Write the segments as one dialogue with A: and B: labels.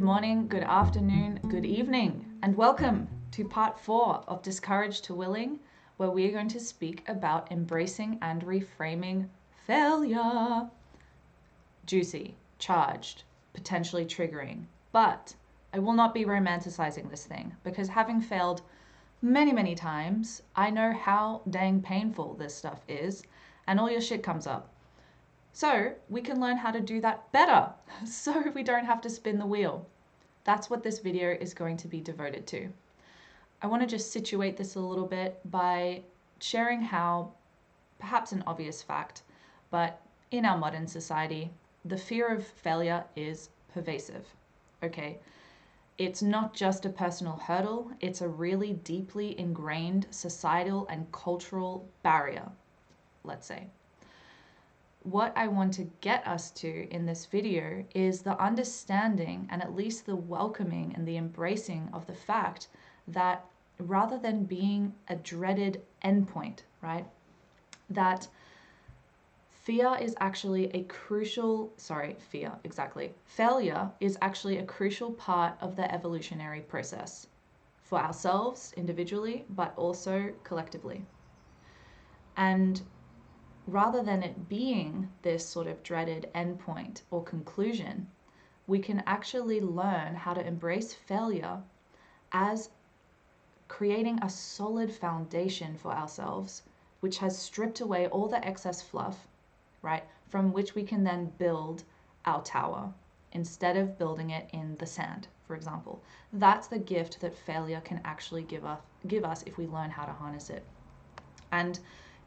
A: Good morning, good afternoon, good evening, and welcome to part 4 of Discouraged to Willing, where we are going to speak about embracing and reframing failure. Juicy, charged, potentially triggering, but I will not be romanticizing this thing because having failed many times, I know how dang painful this stuff is, and all your shit comes up. So we can learn how to do that better so we don't have to spin the wheel. That's what this video is going to be devoted to. I want to just situate this a little bit by sharing how, perhaps an obvious fact, but in our modern society, the fear of failure is pervasive. Okay, it's not just a personal hurdle, it's a really deeply ingrained societal and cultural barrier, let's say. What I want to get us to in this video is the understanding and at least the welcoming and the embracing of the fact that rather than being a dreaded endpoint, right, that failure is actually a crucial part of the evolutionary process for ourselves individually, but also collectively. And rather than it being this sort of dreaded endpoint or conclusion, we can actually learn how to embrace failure as creating a solid foundation for ourselves, which has stripped away all the excess fluff, right, from which we can then build our tower instead of building it in the sand, for example. That's the gift that failure can actually give us if we learn how to harness it. And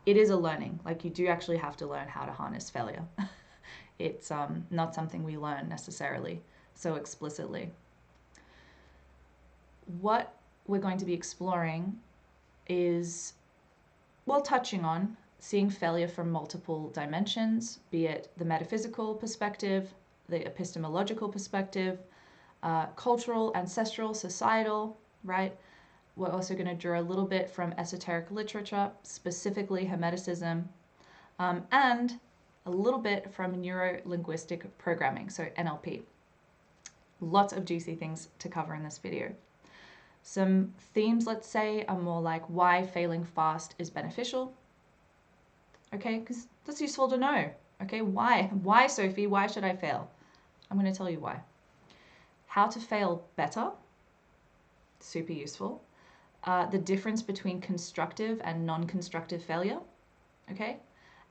A: it is a learning, like you do actually have to learn how to harness failure. It's not something we learn necessarily so explicitly. What we're going to be exploring is, well, touching on seeing failure from multiple dimensions, be it the metaphysical perspective, the epistemological perspective, cultural, ancestral, societal, right? We're also going to draw a little bit from esoteric literature, specifically Hermeticism, and a little bit from neuro-linguistic programming, so NLP. Lots of juicy things to cover in this video. Some themes, let's say, are more like why failing fast is beneficial. Okay, because that's useful to know. Okay, why? Why, Sophie? Why should I fail? I'm going to tell you why. How to fail better. Super useful. The difference between constructive and non-constructive failure, okay?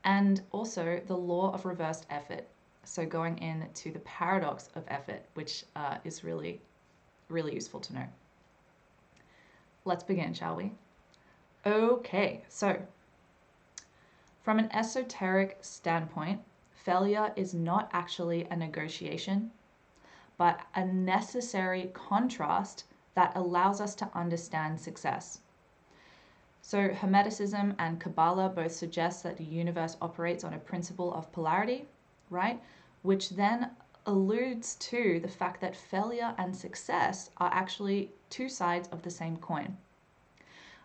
A: And also the law of reversed effort. So going into the paradox of effort, which is really useful to know. Let's begin, shall we? Okay, so from an esoteric standpoint, failure is not actually a negotiation, but a necessary contrast that allows us to understand success. So Hermeticism and Kabbalah both suggest that the universe operates on a principle of polarity, right? Which then alludes to the fact that failure and success are actually two sides of the same coin.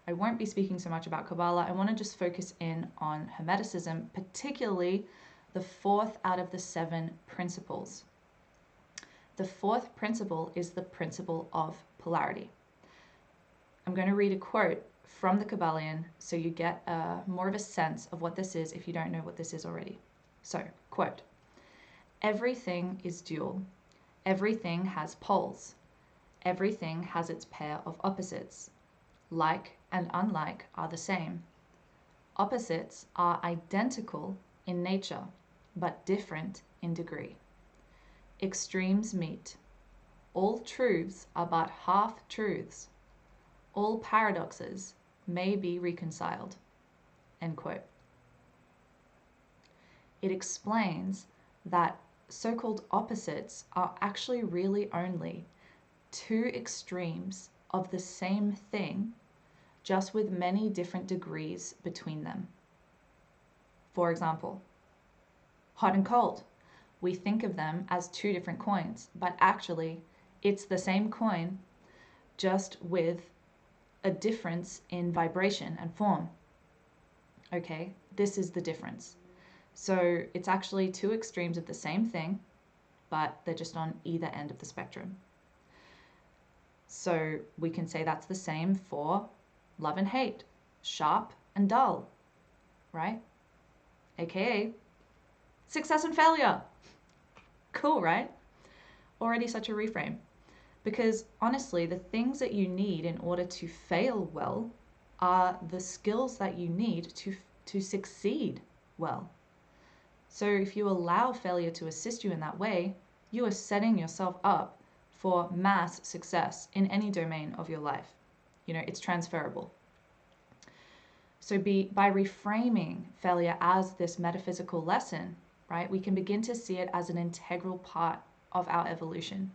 A: I won't be speaking so much about Kabbalah. I want to just focus in on Hermeticism, particularly the fourth out of the 7 principles. The fourth principle is the principle of polarity. I'm going to read a quote from the Kabbalion so you get more of a sense of what this is if you don't know what this is already. So, quote, "Everything is dual. Everything has poles. Everything has its pair of opposites. Like and unlike are the same. Opposites are identical in nature, but different in degree. Extremes meet. All truths are but half-truths. All paradoxes may be reconciled." End quote. It explains that so-called opposites are actually really only two extremes of the same thing, just with many different degrees between them. For example, hot and cold. We think of them as two different coins, but actually it's the same coin, just with a difference in vibration and form. Okay, this is the difference. So it's actually two extremes of the same thing, but they're just on either end of the spectrum. So we can say that's the same for love and hate, sharp and dull, right? AKA success and failure. Cool, right? Already such a reframe. Because honestly, the things that you need in order to fail well are the skills that you need to succeed well. So if you allow failure to assist you in that way, you are setting yourself up for mass success in any domain of your life. You know, it's transferable. So by reframing failure as this metaphysical lesson, right, we can begin to see it as an integral part of our evolution,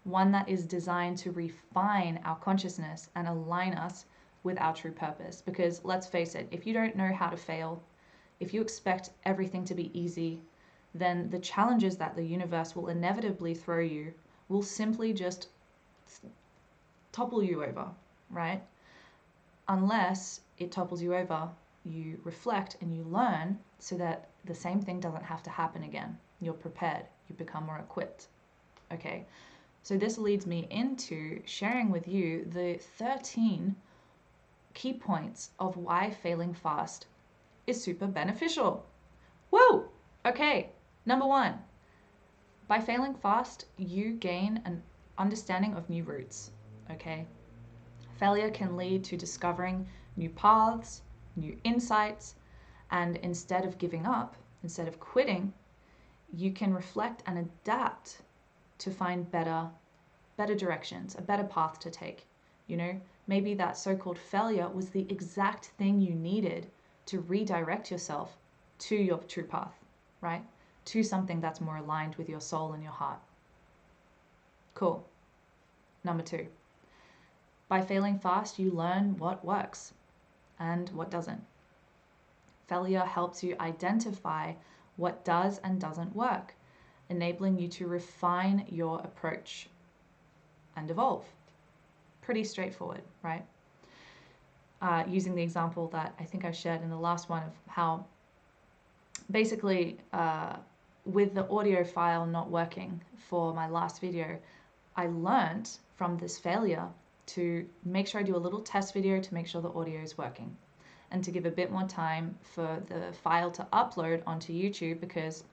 A: one that is designed to refine our consciousness and align us with our true purpose. Because let's face it, if you don't know how to fail, if you expect everything to be easy, then the challenges that the universe will inevitably throw you will simply just topple you over, right? Unless it topples you over, you reflect and you learn so that the same thing doesn't have to happen again. You're prepared, you become more equipped. Okay, so this leads me into sharing with you the 13 key points of why failing fast is super beneficial. Woo! Okay, number 1. By failing fast, you gain an understanding of new routes. Okay, failure can lead to discovering new paths, new insights, and instead of giving up, instead of quitting, you can reflect and adapt to find better directions, a better path to take. You know, maybe that so-called failure was the exact thing you needed to redirect yourself to your true path, right? To something that's more aligned with your soul and your heart. Cool. Number 2. By failing fast, you learn what works and what doesn't. Failure helps you identify what does and doesn't work, enabling you to refine your approach and evolve. Pretty straightforward, right? Using the example that I think I shared in the last one of how basically with the audio file not working for my last video, I learned from this failure to make sure I do a little test video to make sure the audio is working, and to give a bit more time for the file to upload onto YouTube, because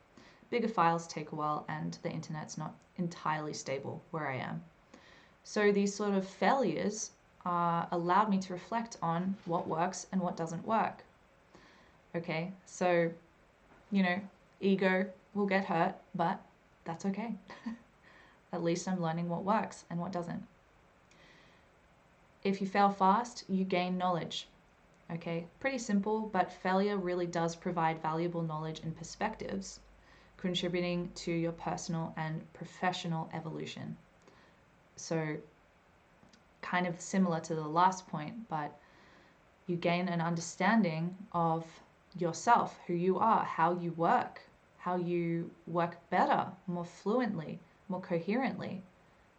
A: bigger files take a while and the internet's not entirely stable where I am. So these sort of failures allowed me to reflect on what works and what doesn't work. Okay, so, you know, ego will get hurt, but that's okay. At least I'm learning what works and what doesn't. If you fail fast, you gain knowledge. Okay, pretty simple, but failure really does provide valuable knowledge and perspectives, contributing to your personal and professional evolution. So kind of similar to the last point, but you gain an understanding of yourself, who you are, how you work better, more fluently, more coherently.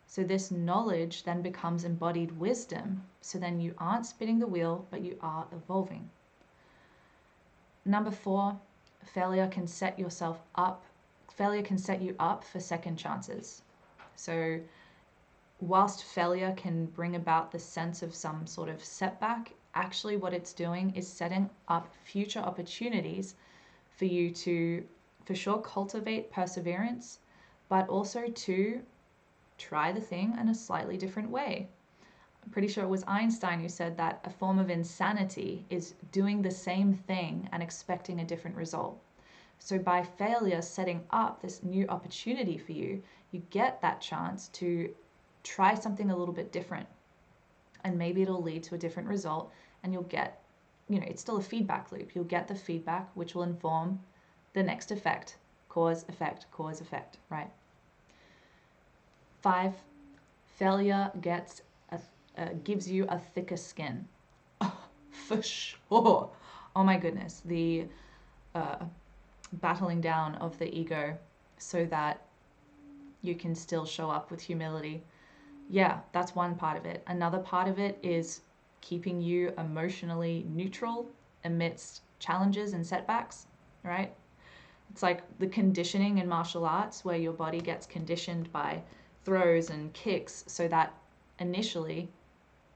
A: So this knowledge then becomes embodied wisdom. So then you aren't spinning the wheel, but you are evolving. Number 4, failure can set you up for second chances. So whilst failure can bring about the sense of some sort of setback, actually what it's doing is setting up future opportunities for you to, for sure, cultivate perseverance, but also to try the thing in a slightly different way. I'm pretty sure it was Einstein who said that a form of insanity is doing the same thing and expecting a different result. So by failure setting up this new opportunity for you, you get that chance to try something a little bit different. And maybe it'll lead to a different result, and you'll get, you know, it's still a feedback loop. You'll get the feedback which will inform the next effect. Cause, effect, right? 5, failure gives you a thicker skin. For sure. Oh my goodness. The battling down of the ego so that you can still show up with humility. Yeah, that's one part of it. Another part of it is keeping you emotionally neutral amidst challenges and setbacks, right? It's like the conditioning in martial arts where your body gets conditioned by throws and kicks so that initially,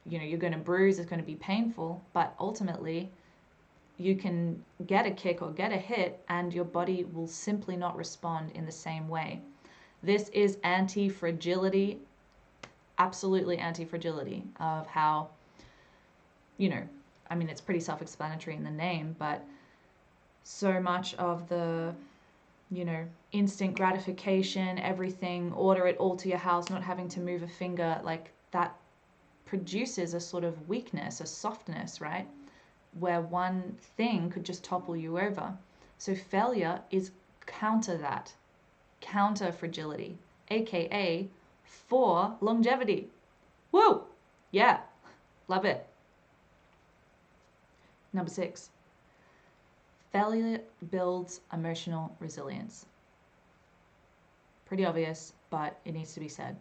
A: you're going to bruise, it's going to be painful, but ultimately you can get a kick or get a hit and your body will simply not respond in the same way. This is anti-fragility, absolutely anti-fragility of how, it's pretty self-explanatory in the name, but so much of the, instant gratification, everything, order it all to your house, not having to move a finger, like that produces a sort of weakness, a softness, right? Where one thing could just topple you over. So failure is counter that, counter fragility, aka for longevity. Woo! Yeah, love it. Number 6, failure builds emotional resilience. Pretty obvious, but it needs to be said.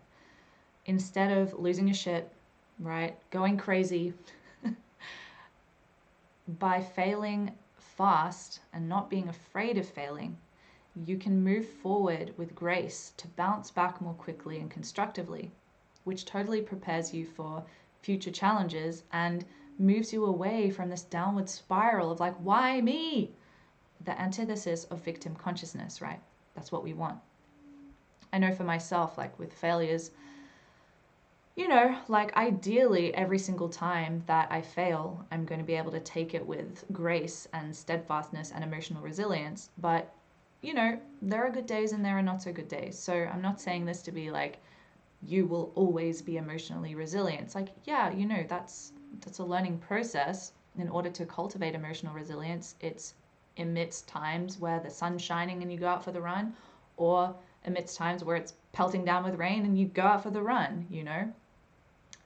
A: Instead of losing your shit, right, going crazy, by failing fast and not being afraid of failing, you can move forward with grace to bounce back more quickly and constructively, which totally prepares you for future challenges and moves you away from this downward spiral of like, why me? The antithesis of victim consciousness, right? That's what we want. I know for myself, like with failures, like ideally every single time that I fail, I'm going to be able to take it with grace and steadfastness and emotional resilience. But, there are good days and there are not so good days. So I'm not saying this to be like, you will always be emotionally resilient. It's like, yeah, that's a learning process. In order to cultivate emotional resilience, it's amidst times where the sun's shining and you go out for the run, or amidst times where it's pelting down with rain and you go out for the run,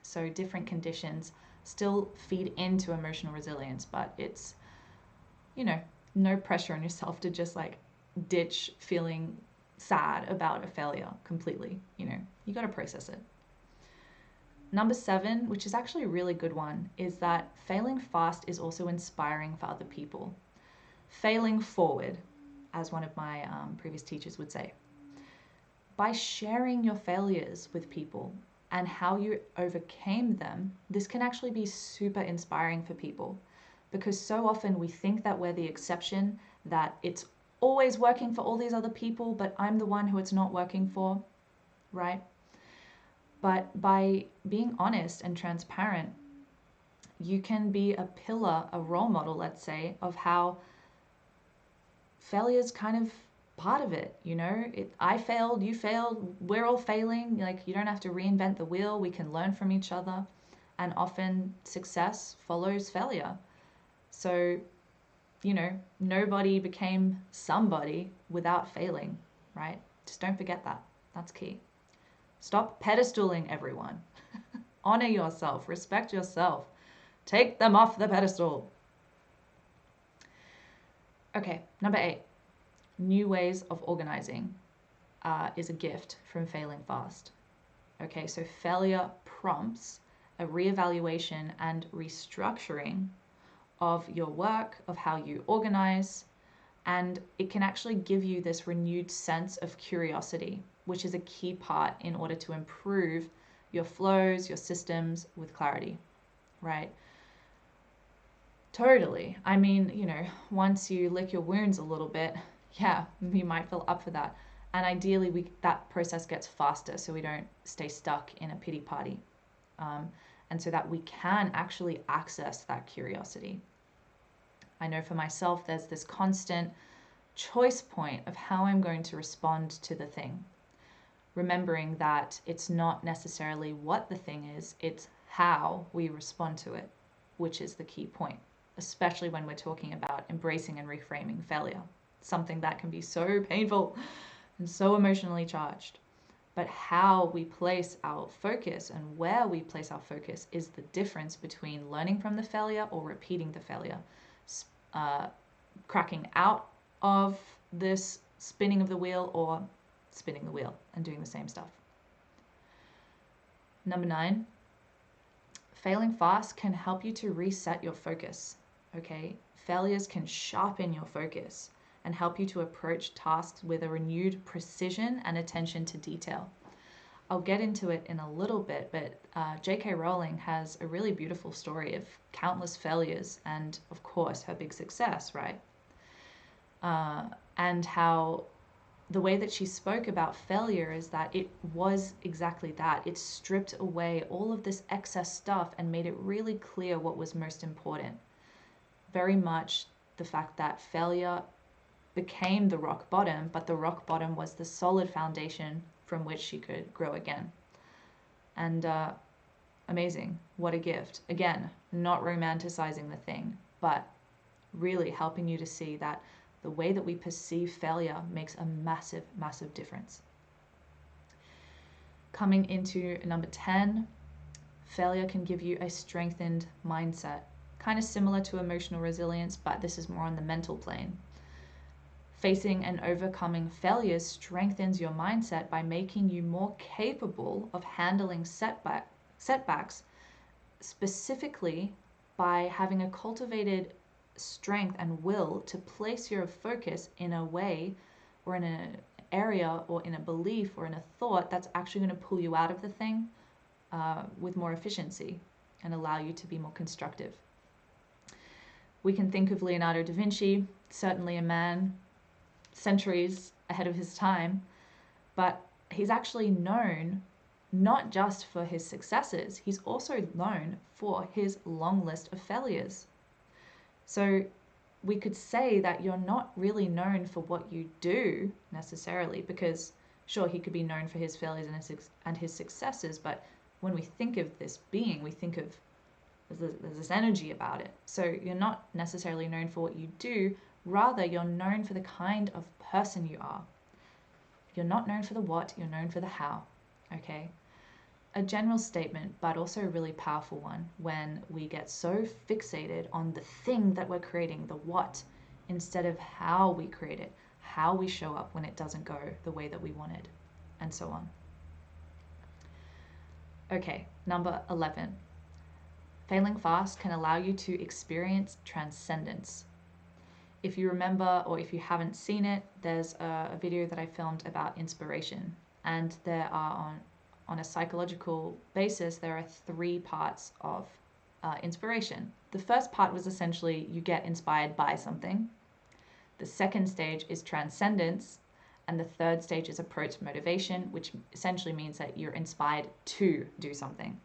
A: So different conditions still feed into emotional resilience, but it's, no pressure on yourself to just like ditch feeling sad about a failure completely. You got to process it. Number 7, which is actually a really good one, is that failing fast is also inspiring for other people. Failing forward, as one of my previous teachers would say. By sharing your failures with people and how you overcame them, this can actually be super inspiring for people, because so often we think that we're the exception, that it's always working for all these other people, but I'm the one who it's not working for, right? But by being honest and transparent, you can be a pillar, a role model, let's say, of how failure is kind of part of it. I failed, you failed, we're all failing. Like, you don't have to reinvent the wheel. We can learn from each other, and often success follows failure. So, nobody became somebody without failing, right? Just don't forget that. That's key. Stop pedestaling everyone. Honor yourself, respect yourself. Take them off the pedestal. Okay, number 8. New ways of organizing is a gift from failing fast. Okay, so failure prompts a reevaluation and restructuring of your work, of how you organize, and it can actually give you this renewed sense of curiosity, which is a key part in order to improve your flows, your systems with clarity, right? Totally. I mean, once you lick your wounds a little bit, yeah, you might feel up for that. And ideally, that process gets faster so we don't stay stuck in a pity party. And so that we can actually access that curiosity. I know for myself, there's this constant choice point of how I'm going to respond to the thing. Remembering that it's not necessarily what the thing is, it's how we respond to it, which is the key point, especially when we're talking about embracing and reframing failure, something that can be so painful and so emotionally charged. But how we place our focus and where we place our focus is the difference between learning from the failure or repeating the failure, cracking out of this spinning of the wheel or spinning the wheel and doing the same stuff. Number 9, failing fast can help you to reset your focus. Okay, failures can sharpen your focus and help you to approach tasks with a renewed precision and attention to detail. I'll get into it in a little bit, but J.K. Rowling has a really beautiful story of countless failures and, of course, her big success, right? And how the way that she spoke about failure is that it was exactly that. It stripped away all of this excess stuff and made it really clear what was most important. Very much the fact that failure became the rock bottom, but the rock bottom was the solid foundation from which she could grow again. And amazing. What a gift. Again, not romanticizing the thing, but really helping you to see that the way that we perceive failure makes a massive, massive difference. Coming into number 10, failure can give you a strengthened mindset. Kind of similar to emotional resilience, but this is more on the mental plane. Facing and overcoming failures strengthens your mindset by making you more capable of handling setbacks, specifically by having a cultivated strength and will to place your focus in a way or in an area or in a belief or in a thought that's actually going to pull you out of the thing with more efficiency and allow you to be more constructive. We can think of Leonardo da Vinci, certainly a man centuries ahead of his time, but he's actually known not just for his successes, he's also known for his long list of failures. So we could say that you're not really known for what you do necessarily, because sure, he could be known for his failures and his successes, but when we think of this being, we think of there's this energy about it. So you're not necessarily known for what you do, rather you're known for the kind of person you are. You're not known for the what, you're known for the how, okay? A general statement, but also a really powerful one when we get so fixated on the thing that we're creating, the what, instead of how we create it, how we show up when it doesn't go the way that we wanted, and so on. Okay, number 11. Failing fast can allow you to experience transcendence. If you remember, or if you haven't seen it, there's a video that I filmed about inspiration, and there are on a psychological basis, there are 3 parts of inspiration. The first part was essentially you get inspired by something. The second stage is transcendence. And the third stage is approach motivation, which essentially means that you're inspired to do something.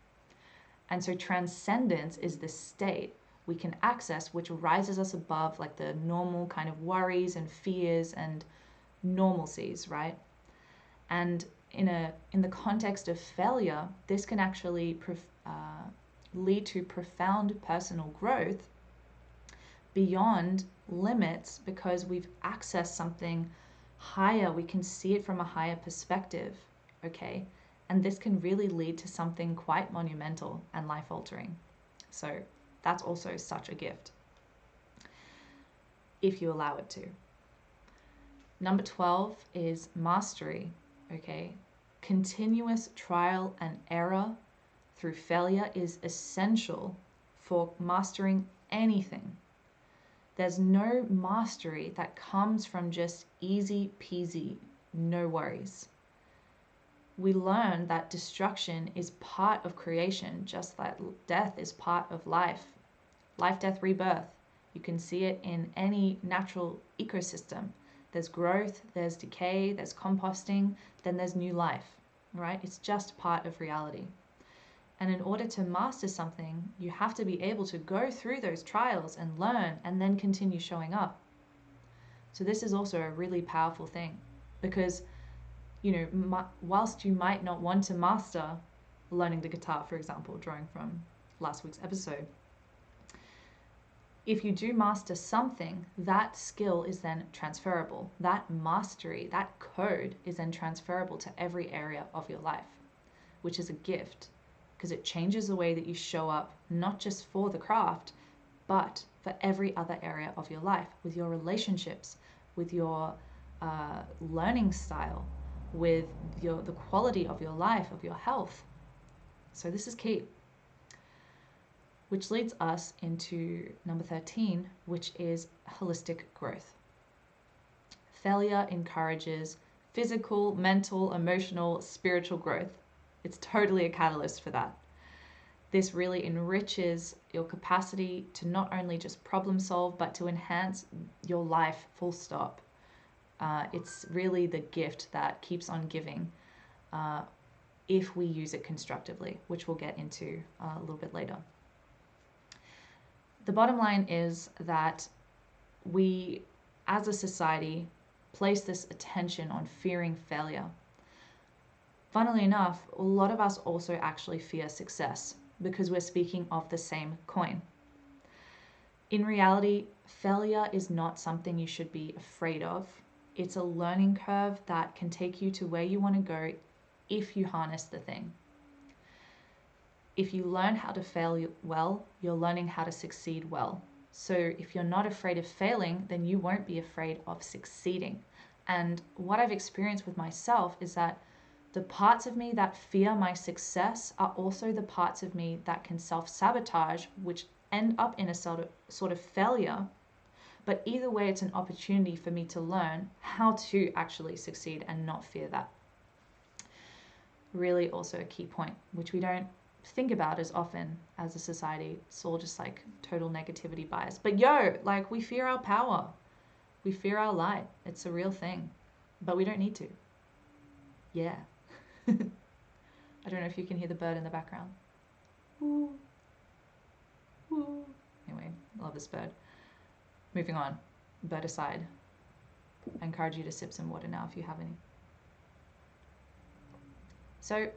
A: And so transcendence is the state we can access which rises us above like the normal kind of worries and fears and normalcies, right? And in the context of failure, this can actually lead to profound personal growth beyond limits because we've accessed something higher. We can see it from a higher perspective, okay? And this can really lead to something quite monumental and life-altering. So that's also such a gift, if you allow it to. Number 12 is mastery, okay? Continuous trial and error through failure is essential for mastering anything. There's no mastery that comes from just easy peasy, no worries. We learn that destruction is part of creation, just like death is part of life. Life, death, rebirth. You can see it in any natural ecosystem. There's growth, there's decay, there's composting, then there's new life, right? It's just part of reality. And in order to master something, you have to be able to go through those trials and learn and then continue showing up. So this is also a really powerful thing because, you know, whilst you might not want to master learning the guitar, for example, drawing from last week's episode, if you do master something, that skill is then transferable. That mastery, that code is then transferable to every area of your life, which is a gift because it changes the way that you show up, not just for the craft, but for every other area of your life, with your relationships, with your learning style, with the quality of your life, of your health. So this is key. Which leads us into number 13, which is holistic growth. Failure encourages physical, mental, emotional, spiritual growth. It's totally a catalyst for that. This really enriches your capacity to not only just problem solve, but to enhance your life, full stop. It's really the gift that keeps on giving if we use it constructively, which we'll get into a little bit later. The bottom line is that we, as a society, place this attention on fearing failure. Funnily enough, a lot of us also actually fear success because we're speaking of the same coin. In reality, failure is not something you should be afraid of. It's a learning curve that can take you to where you want to go if you harness the thing. If you learn how to fail well, you're learning how to succeed well. So if you're not afraid of failing, then you won't be afraid of succeeding. And what I've experienced with myself is that the parts of me that fear my success are also the parts of me that can self-sabotage, which end up in a sort of failure. But either way, it's an opportunity for me to learn how to actually succeed and not fear that. Really also a key point, which we don't think about as often as a society. It's all just like total negativity bias. But like we fear our power. We fear our light. It's a real thing. But we don't need to. Yeah. I don't know if you can hear the bird in the background. Ooh. Ooh. Anyway, love this bird. Moving on. Bird aside. I encourage you to sip some water now if you have any. So,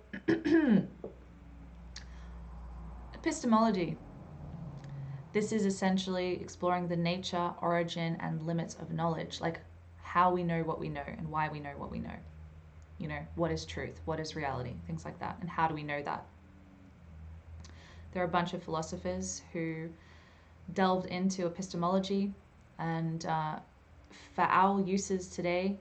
A: epistemology. This is essentially exploring the nature, origin, and limits of knowledge, like how we know what we know and why we know what we know. You know, what is truth? What is reality? Things like that. And how do we know that? There are a bunch of philosophers who delved into epistemology, and for our uses today,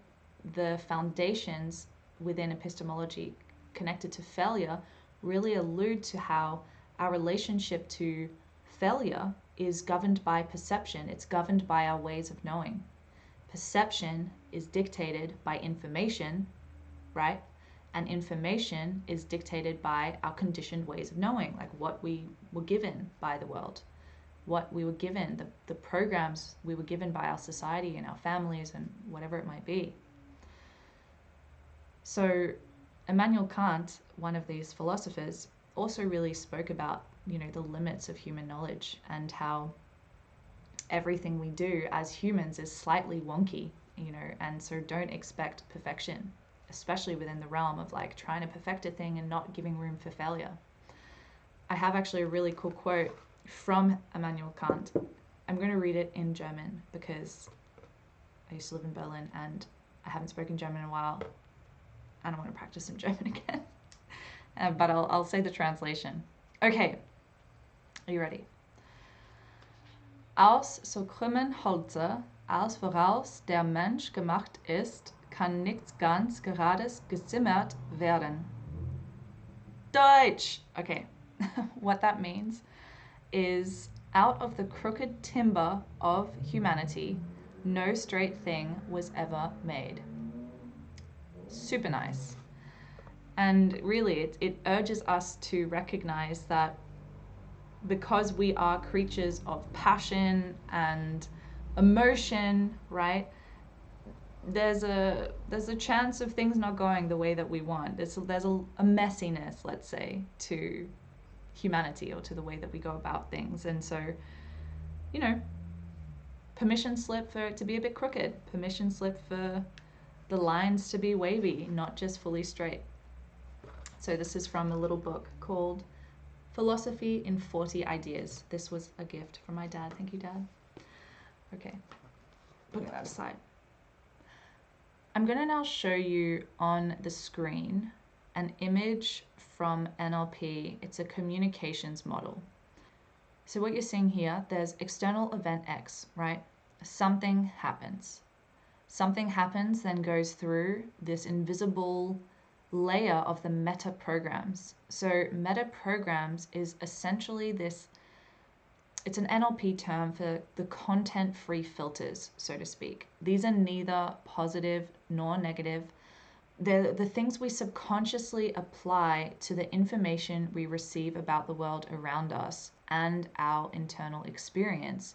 A: the foundations within epistemology connected to failure really allude to how our relationship to failure is governed by perception. It's governed by our ways of knowing. Perception is dictated by information, right? And information is dictated by our conditioned ways of knowing, like what we were given by the world, what we were given, the programs we were given by our society and our families and whatever it might be. So Immanuel Kant, one of these philosophers, also really spoke about, you know, the limits of human knowledge and how everything we do as humans is slightly wonky, you know, and so don't expect perfection, especially within the realm of like trying to perfect a thing and not giving room for failure. I have actually a really cool quote from Immanuel Kant. I'm going to read it in German because I used to live in Berlin and I haven't spoken German in a while. I don't want to practice some German again. But I'll say the translation. Okay, are you ready? Aus so krummen Holze, als woraus der Mensch gemacht ist, kann nichts ganz Gerades gezimmert werden. Deutsch! Okay, what that means is out of the crooked timber of humanity, no straight thing was ever made. Super nice. And really, it urges us to recognize that because we are creatures of passion and emotion, right? There's a chance of things not going the way that we want. There's a messiness, let's say, to humanity or to the way that we go about things. And so, you know, permission slip for it to be a bit crooked. Permission slip for the lines to be wavy, not just fully straight. So this is from a little book called Philosophy in 40 Ideas. This was a gift from my dad. Thank you, Dad. Okay, putting that aside. I'm going to now show you on the screen an image from NLP. It's a communications model. So what you're seeing here, there's external event X, right? Something happens. Something happens, then goes through this invisible layer of the meta programs. So meta programs is essentially this, it's an NLP term for the content-free filters, so to speak. These are neither positive nor negative, they're the things we subconsciously apply to the information we receive about the world around us and our internal experience,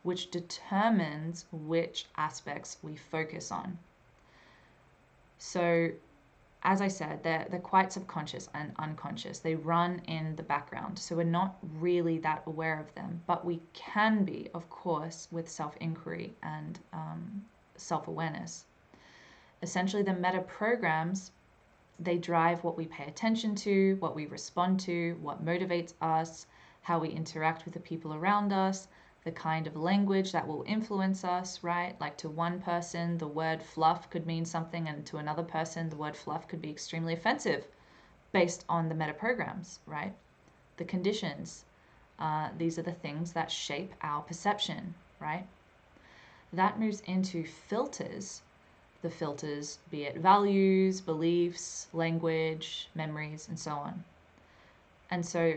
A: which determines which aspects we focus on. So, as I said, they're quite subconscious and unconscious. They run in the background, so we're not really that aware of them, but we can be, of course, with self-inquiry and self-awareness. Essentially, the meta programs, they drive what we pay attention to, what we respond to, what motivates us, how we interact with the people around us, the kind of language that will influence us, right? Like to one person, the word fluff could mean something, and to another person, the word fluff could be extremely offensive based on the meta programs, right? The conditions, these are the things that shape our perception, right? That moves into filters. The filters, be it values, beliefs, language, memories, and so on. And so,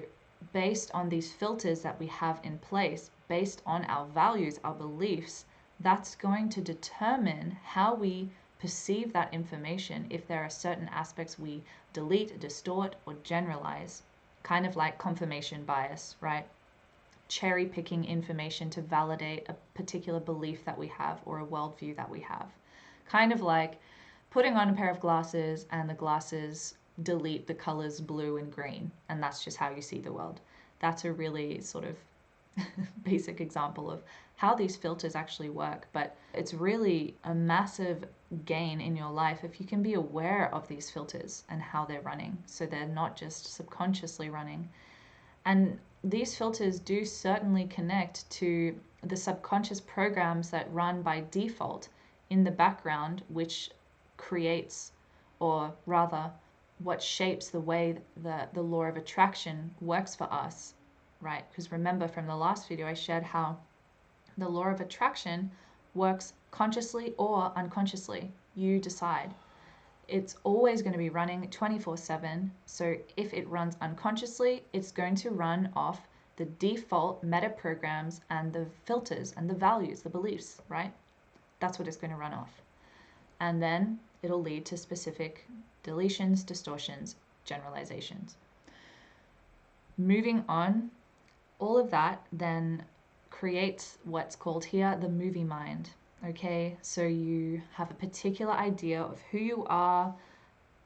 A: based on these filters that we have in place, based on our values, our beliefs, that's going to determine how we perceive that information, if there are certain aspects we delete, distort, or generalize, kind of like confirmation bias, right? Cherry picking information to validate a particular belief that we have or a worldview that we have. Kind of like putting on a pair of glasses and the glasses delete the colors blue and green, and that's just how you see the world. That's a really sort of basic example of how these filters actually work, but it's really a massive gain in your life if you can be aware of these filters and how they're running, so they're not just subconsciously running. And these filters do certainly connect to the subconscious programs that run by default in the background, which creates, or rather, what shapes the way the law of attraction works for us, right? Because remember from the last video, I shared how the law of attraction works consciously or unconsciously. You decide. It's always going to be running 24/7. So if it runs unconsciously, it's going to run off the default meta programs and the filters and the values, the beliefs, right? That's what it's going to run off. And then it'll lead to specific deletions, distortions, generalizations. Moving on, all of that then creates what's called here the movie mind. Okay, so you have a particular idea of who you are,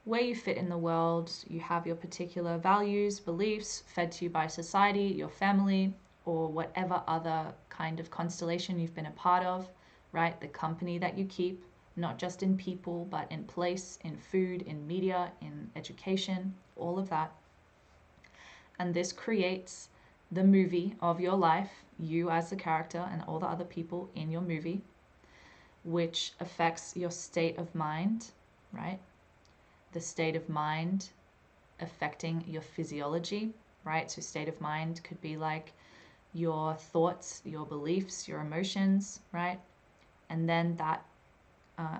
A: where you fit in the world, you have your particular values, beliefs fed to you by society, your family, or whatever other kind of constellation you've been a part of, right? The company that you keep, not just in people, but in place, in food, in media, in education, all of that. And this creates the movie of your life, you as the character and all the other people in your movie, which affects your state of mind, right? The state of mind affecting your physiology, right? So state of mind could be like your thoughts, your beliefs, your emotions, right? And then that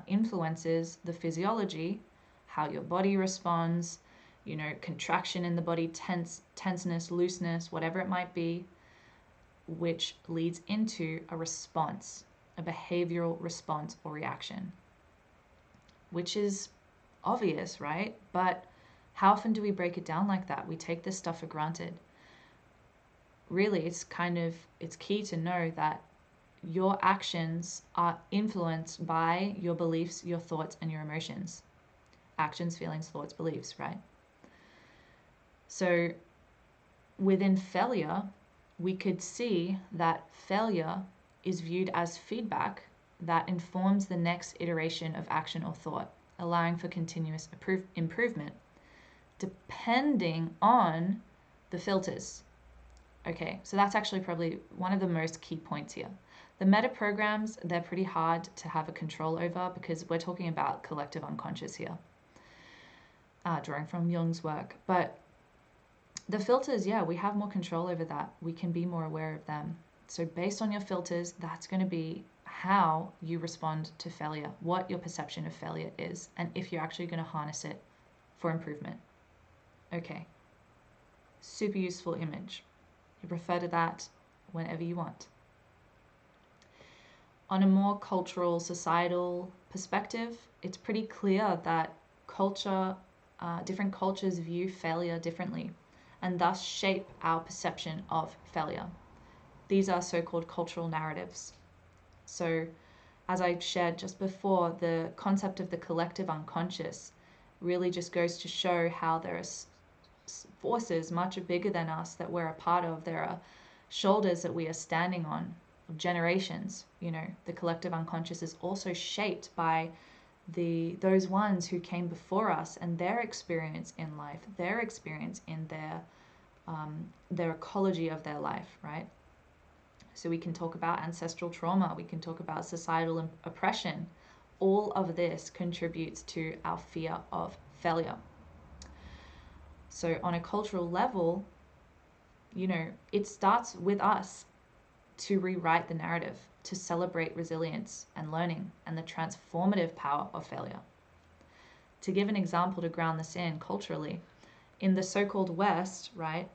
A: influences the physiology, how your body responds, you know, contraction in the body, tenseness, looseness, whatever it might be, which leads into a response, a behavioral response or reaction, which is obvious, right? But how often do we break it down like that? We take this stuff for granted. Really, it's key to know that your actions are influenced by your beliefs, your thoughts, and your emotions. Actions, feelings, thoughts, beliefs, right? So within failure, we could see that failure is viewed as feedback that informs the next iteration of action or thought, allowing for continuous improvement, depending on the filters. Okay, so that's actually probably one of the most key points here. The meta programs, they're pretty hard to have a control over because we're talking about collective unconscious here, drawing from Jung's work. But the filters, yeah, we have more control over that. We can be more aware of them. So based on your filters, that's going to be how you respond to failure, what your perception of failure is, and if you're actually going to harness it for improvement. Okay, super useful image. You refer to that whenever you want. On a more cultural, societal perspective, it's pretty clear that different cultures view failure differently and thus shape our perception of failure. These are so-called cultural narratives. So, as I shared just before, the concept of the collective unconscious really just goes to show how there are forces much bigger than us that we're a part of. There are shoulders that we are standing on, generations. The collective unconscious is also shaped by those ones who came before us and their experience in life, their experience in their ecology of their life, right? So we can talk about ancestral trauma, we can talk about societal oppression. All of this contributes to our fear of failure. So on a cultural level, it starts with us to rewrite the narrative, to celebrate resilience and learning and the transformative power of failure. To give an example to ground this in culturally, in the so-called West, right,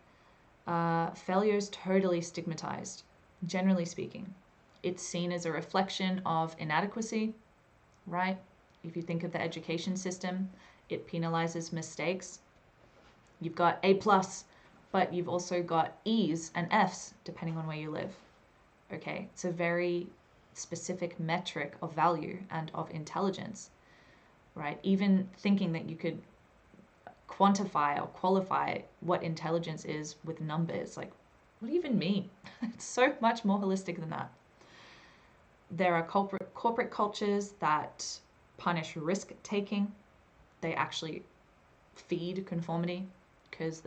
A: failure is totally stigmatized. Generally speaking, it's seen as a reflection of inadequacy, right? If you think of the education system, it penalizes mistakes. You've got A+, but you've also got E's and F's depending on where you live. Okay, it's a very specific metric of value and of intelligence, right? Even thinking that you could quantify or qualify what intelligence is with numbers, like, what do you even mean? It's so much more holistic than that. There are corporate cultures that punish risk taking. They actually feed conformity because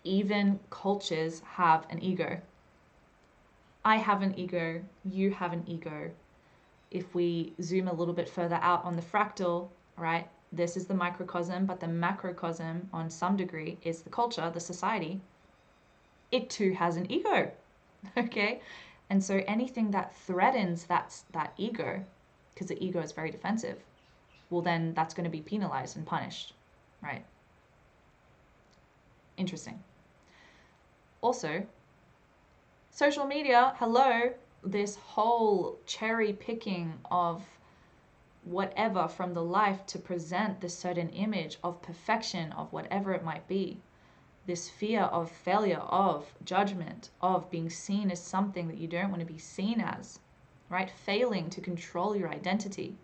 A: even cultures have an ego. I have an ego, you have an ego. If we zoom a little bit further out on the fractal, right, this is the microcosm, but the macrocosm on some degree is the culture, the society. It too has an ego, okay? And so anything that threatens that ego, because the ego is very defensive, well then that's going to be penalized and punished, right? Interesting. Also, social media, hello, this whole cherry picking of whatever from the life to present this certain image of perfection, of whatever it might be. This fear of failure, of judgment, of being seen as something that you don't want to be seen as, right? Failing to control your identity.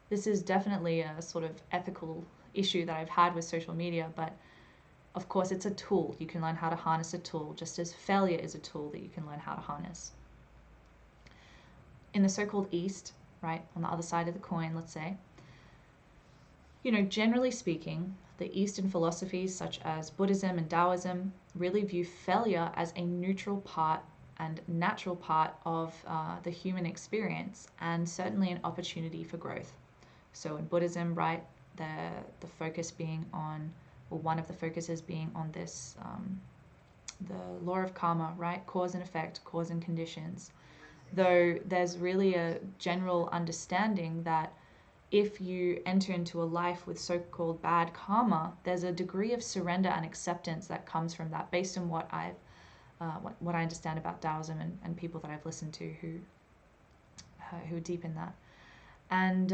A: This is definitely a sort of ethical issue that I've had with social media, but of course it's a tool. You can learn how to harness a tool, just as failure is a tool that you can learn how to harness. In the so-called East, right, on the other side of the coin, let's say, generally speaking, the Eastern philosophies such as Buddhism and Taoism really view failure as a neutral part and natural part of the human experience, and certainly an opportunity for growth. So in Buddhism, right, the focus being on, or one of the focuses being on this, the law of karma, right, cause and effect, cause and conditions. Though there's really a general understanding that if you enter into a life with so-called bad karma, there's a degree of surrender and acceptance that comes from that, based on what I understand about Taoism and people that I've listened to who are deep in that. And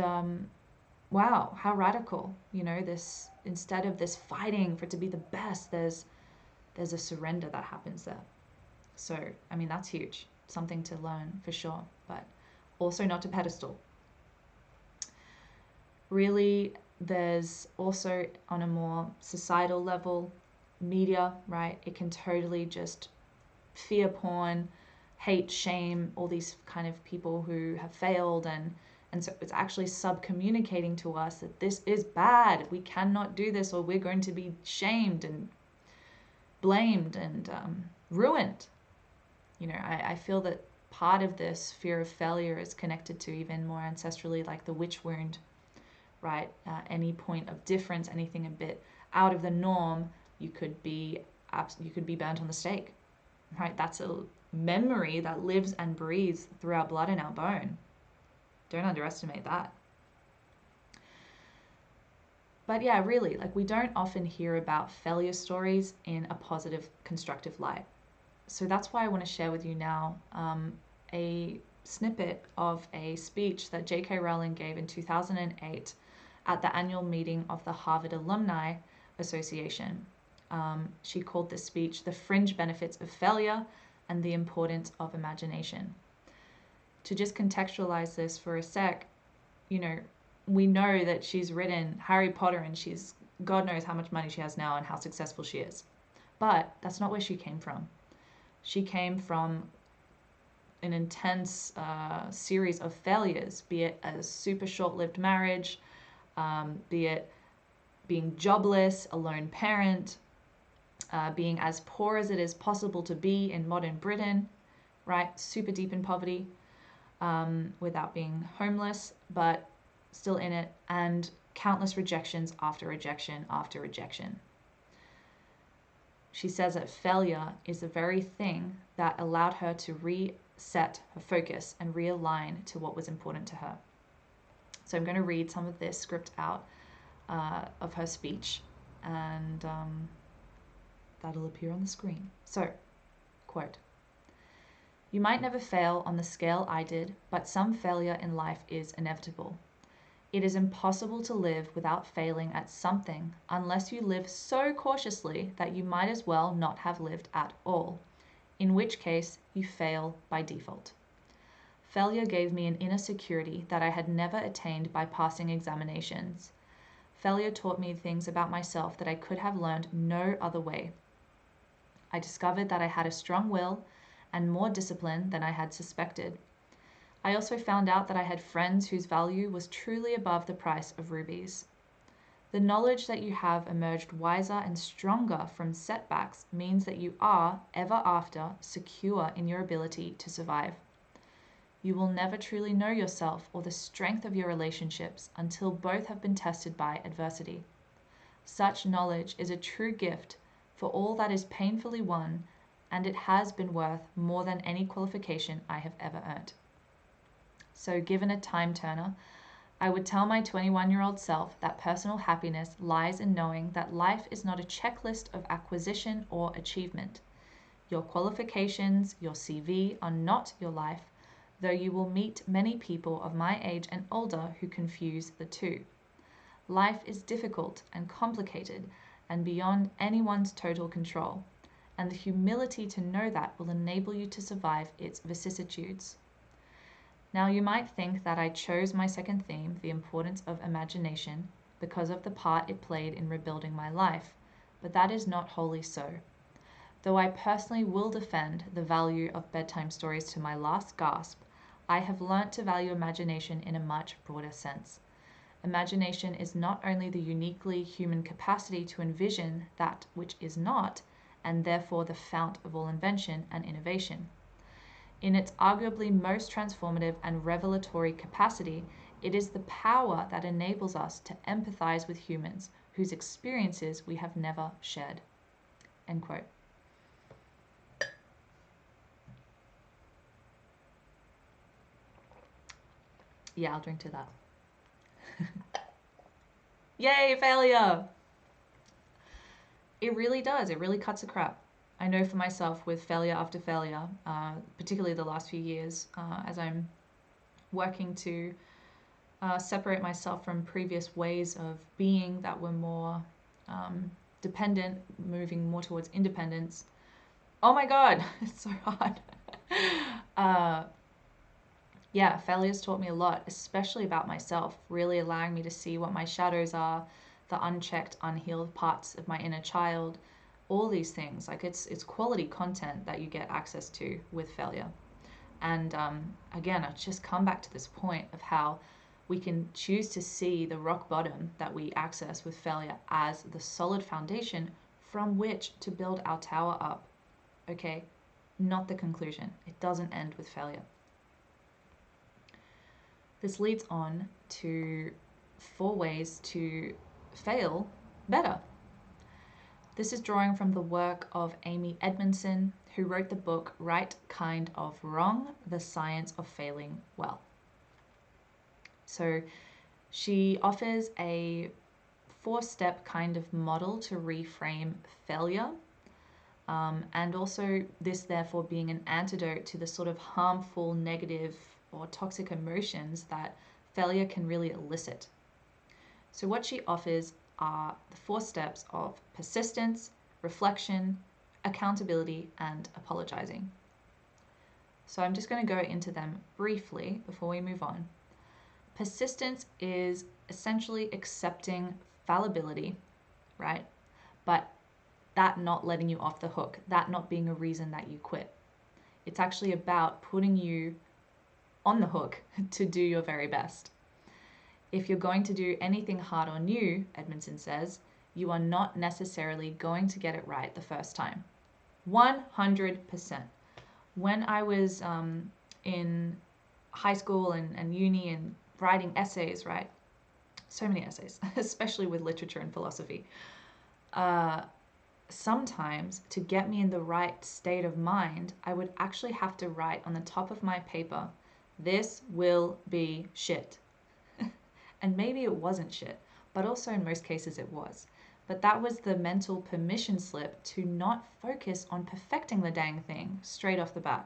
A: wow, how radical! This, instead of this fighting for it to be the best, there's a surrender that happens there. So I mean, that's huge. Something to learn for sure, but also not to pedestal. Really, there's also, on a more societal level, media, right? It can totally just fear porn, hate, shame, all these kind of people who have failed, and so it's actually sub-communicating to us that this is bad, we cannot do this, or we're going to be shamed and blamed and ruined. I feel that part of this fear of failure is connected to even more ancestrally, like the witch wound, right? Any point of difference, anything a bit out of the norm, you could be burnt on the stake, right? That's a memory that lives and breathes through our blood and our bone. Don't underestimate that. But yeah, really, like, we don't often hear about failure stories in a positive, constructive light. So that's why I want to share with you now a snippet of a speech that J.K. Rowling gave in 2008 at the annual meeting of the Harvard Alumni Association. She called this speech "The Fringe Benefits of Failure and the Importance of Imagination." To just contextualize this for a sec, we know that she's written Harry Potter and she's God knows how much money she has now and how successful she is. But that's not where she came from. She came from an intense series of failures, be it a super short-lived marriage, be it being jobless, a lone parent, being as poor as it is possible to be in modern Britain, right? Super deep in poverty, without being homeless, but still in it, and countless rejections after rejection after rejection. She says that failure is the very thing that allowed her to reset her focus and realign to what was important to her. So I'm going to read some of this script out of her speech, and that'll appear on the screen. So, quote, "You might never fail on the scale I did, but some failure in life is inevitable. It is impossible to live without failing at something unless you live so cautiously that you might as well not have lived at all, in which case you fail by default. Failure gave me an inner security that I had never attained by passing examinations. Failure taught me things about myself that I could have learned no other way. I discovered that I had a strong will and more discipline than I had suspected. I also found out that I had friends whose value was truly above the price of rubies. The knowledge that you have emerged wiser and stronger from setbacks means that you are, ever after, secure in your ability to survive. You will never truly know yourself or the strength of your relationships until both have been tested by adversity. Such knowledge is a true gift for all that is painfully won, and it has been worth more than any qualification I have ever earned." So, given a time turner, I would tell my 21-year-old self that personal happiness lies in knowing that life is not a checklist of acquisition or achievement. Your qualifications, your CV are not your life, though you will meet many people of my age and older who confuse the two. Life is difficult and complicated and beyond anyone's total control, and the humility to know that will enable you to survive its vicissitudes. Now, you might think that I chose my second theme, the importance of imagination, because of the part it played in rebuilding my life, but that is not wholly so. Though I personally will defend the value of bedtime stories to my last gasp, I have learnt to value imagination in a much broader sense. Imagination is not only the uniquely human capacity to envision that which is not, and therefore the fount of all invention and innovation. In its arguably most transformative and revelatory capacity, it is the power that enables us to empathize with humans whose experiences we have never shared." End quote. Yeah, I'll drink to that. Yay, failure! It really does. It really cuts a crap. I know for myself with failure after failure, particularly the last few years, as I'm working to separate myself from previous ways of being that were more dependent, moving more towards independence. Oh my God, it's so hard. Yeah, failure's taught me a lot, especially about myself, really allowing me to see what my shadows are, the unchecked, unhealed parts of my inner child, all these things. Like it's quality content that you get access to with failure. And again, I just come back to this point of how we can choose to see the rock bottom that we access with failure as the solid foundation from which to build our tower up. Okay, not the conclusion. It doesn't end with failure. This leads on to 4 ways to fail better. This is drawing from the work of Amy Edmondson, who wrote the book Right Kind of Wrong: The Science of Failing Well. So she offers a 4-step kind of model to reframe failure, and also this therefore being an antidote to the sort of harmful, negative or toxic emotions that failure can really elicit. So what she offers are the 4 steps of persistence, reflection, accountability, and apologizing. So I'm just going to go into them briefly before we move on. Persistence is essentially accepting fallibility, right? But that not letting you off the hook, that not being a reason that you quit. It's actually about putting you on the hook to do your very best. If you're going to do anything hard or new, Edmondson says, you are not necessarily going to get it right the first time. 100%. When I was in high school and uni and writing essays, right? So many essays, especially with literature and philosophy. Sometimes to get me in the right state of mind, I would actually have to write on the top of my paper, this will be shit. And maybe it wasn't shit, but also in most cases it was. But that was the mental permission slip to not focus on perfecting the dang thing straight off the bat.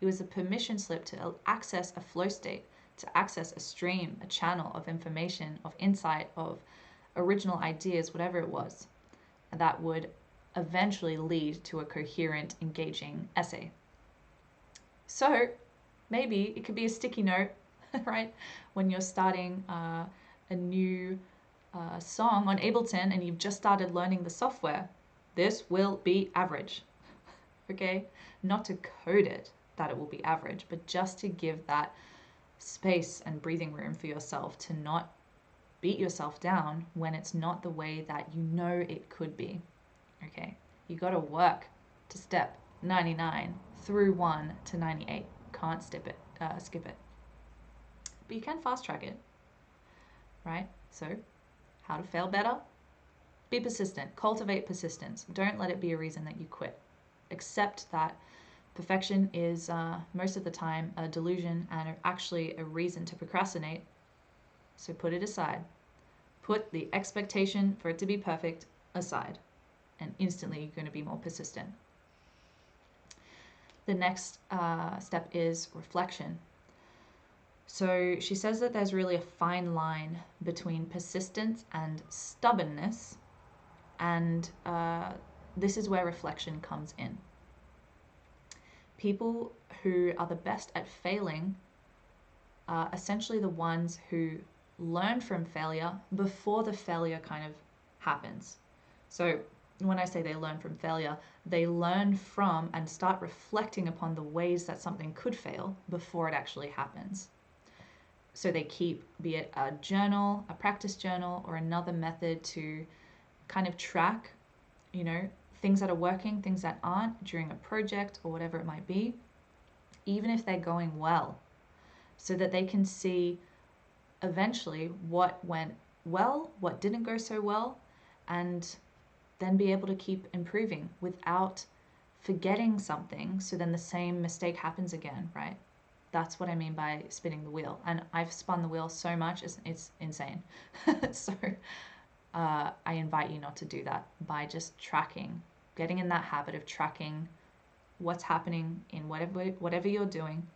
A: It was a permission slip to access a flow state, to access a stream, a channel of information, of insight, of original ideas, whatever it was, that would eventually lead to a coherent, engaging essay. So maybe it could be a sticky note, right? When you're starting a new song on Ableton and you've just started learning the software, this will be average, okay? Not to code it that it will be average, but just to give that space and breathing room for yourself to not beat yourself down when it's not the way that you know it could be, okay? You got to work to step 99 through 1 to 98. Can't skip it. But you can fast track it, right? So, how to fail better? Be persistent. Cultivate persistence. Don't let it be a reason that you quit. Accept that perfection is most of the time a delusion and actually a reason to procrastinate. So put it aside. Put the expectation for it to be perfect aside, and instantly you're going to be more persistent. The next step is reflection. So she says that there's really a fine line between persistence and stubbornness, and this is where reflection comes in. People who are the best at failing are essentially the ones who learn from failure before the failure kind of happens. So when I say they learn from failure, they learn from and start reflecting upon the ways that something could fail before it actually happens. So they keep, be it a journal, a practice journal, or another method to kind of track, things that are working, things that aren't during a project or whatever it might be, even if they're going well, so that they can see eventually what went well, what didn't go so well, and then be able to keep improving without forgetting something, so then the same mistake happens again, right? That's what I mean by spinning the wheel. And I've spun the wheel so much, it's insane. So I invite you not to do that by just tracking, getting in that habit of tracking what's happening in whatever you're doing,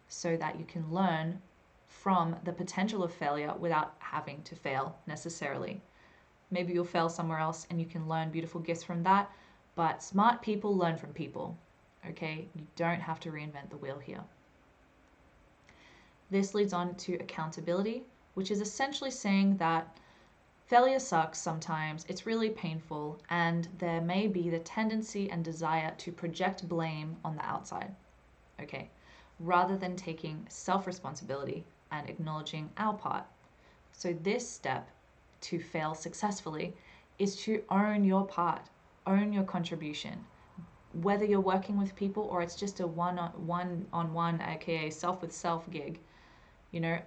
A: so that you can learn from the potential of failure without having to fail necessarily. Maybe you'll fail somewhere else and you can learn beautiful gifts from that, but smart people learn from people, okay? You don't have to reinvent the wheel here. This leads on to accountability, which is essentially saying that failure sucks sometimes, it's really painful, and there may be the tendency and desire to project blame on the outside, okay? Rather than taking self-responsibility and acknowledging our part. So this step to fail successfully is to own your part, own your contribution. Whether you're working with people or it's just a one-on-one, aka self with self gig,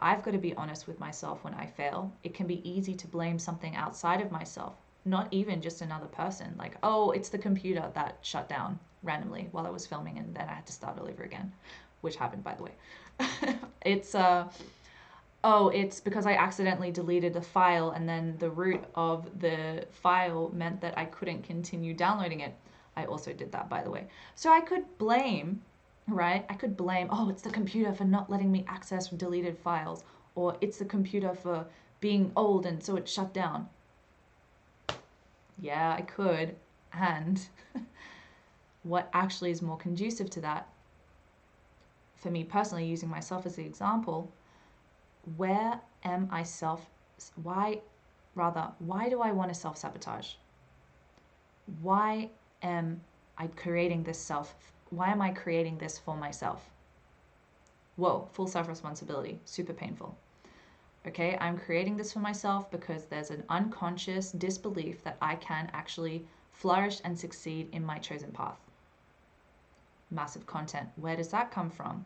A: I've got to be honest with myself when I fail. It can be easy to blame something outside of myself, not even just another person. Like, oh, it's the computer that shut down randomly while I was filming and then I had to start all over again, which happened, by the way. It's because I accidentally deleted a file and then the root of the file meant that I couldn't continue downloading it. I also did that, by the way. So I could blame right? I could blame, oh, it's the computer for not letting me access deleted files, or it's the computer for being old and so it shut down. Yeah, I could. And what actually is more conducive to that, for me personally, using myself as the example, where am I why do I want to self-sabotage? Why am I creating why am I creating this for myself? Whoa, full self-responsibility, super painful. Okay, I'm creating this for myself because there's an unconscious disbelief that I can actually flourish and succeed in my chosen path. Massive content. Where does that come from?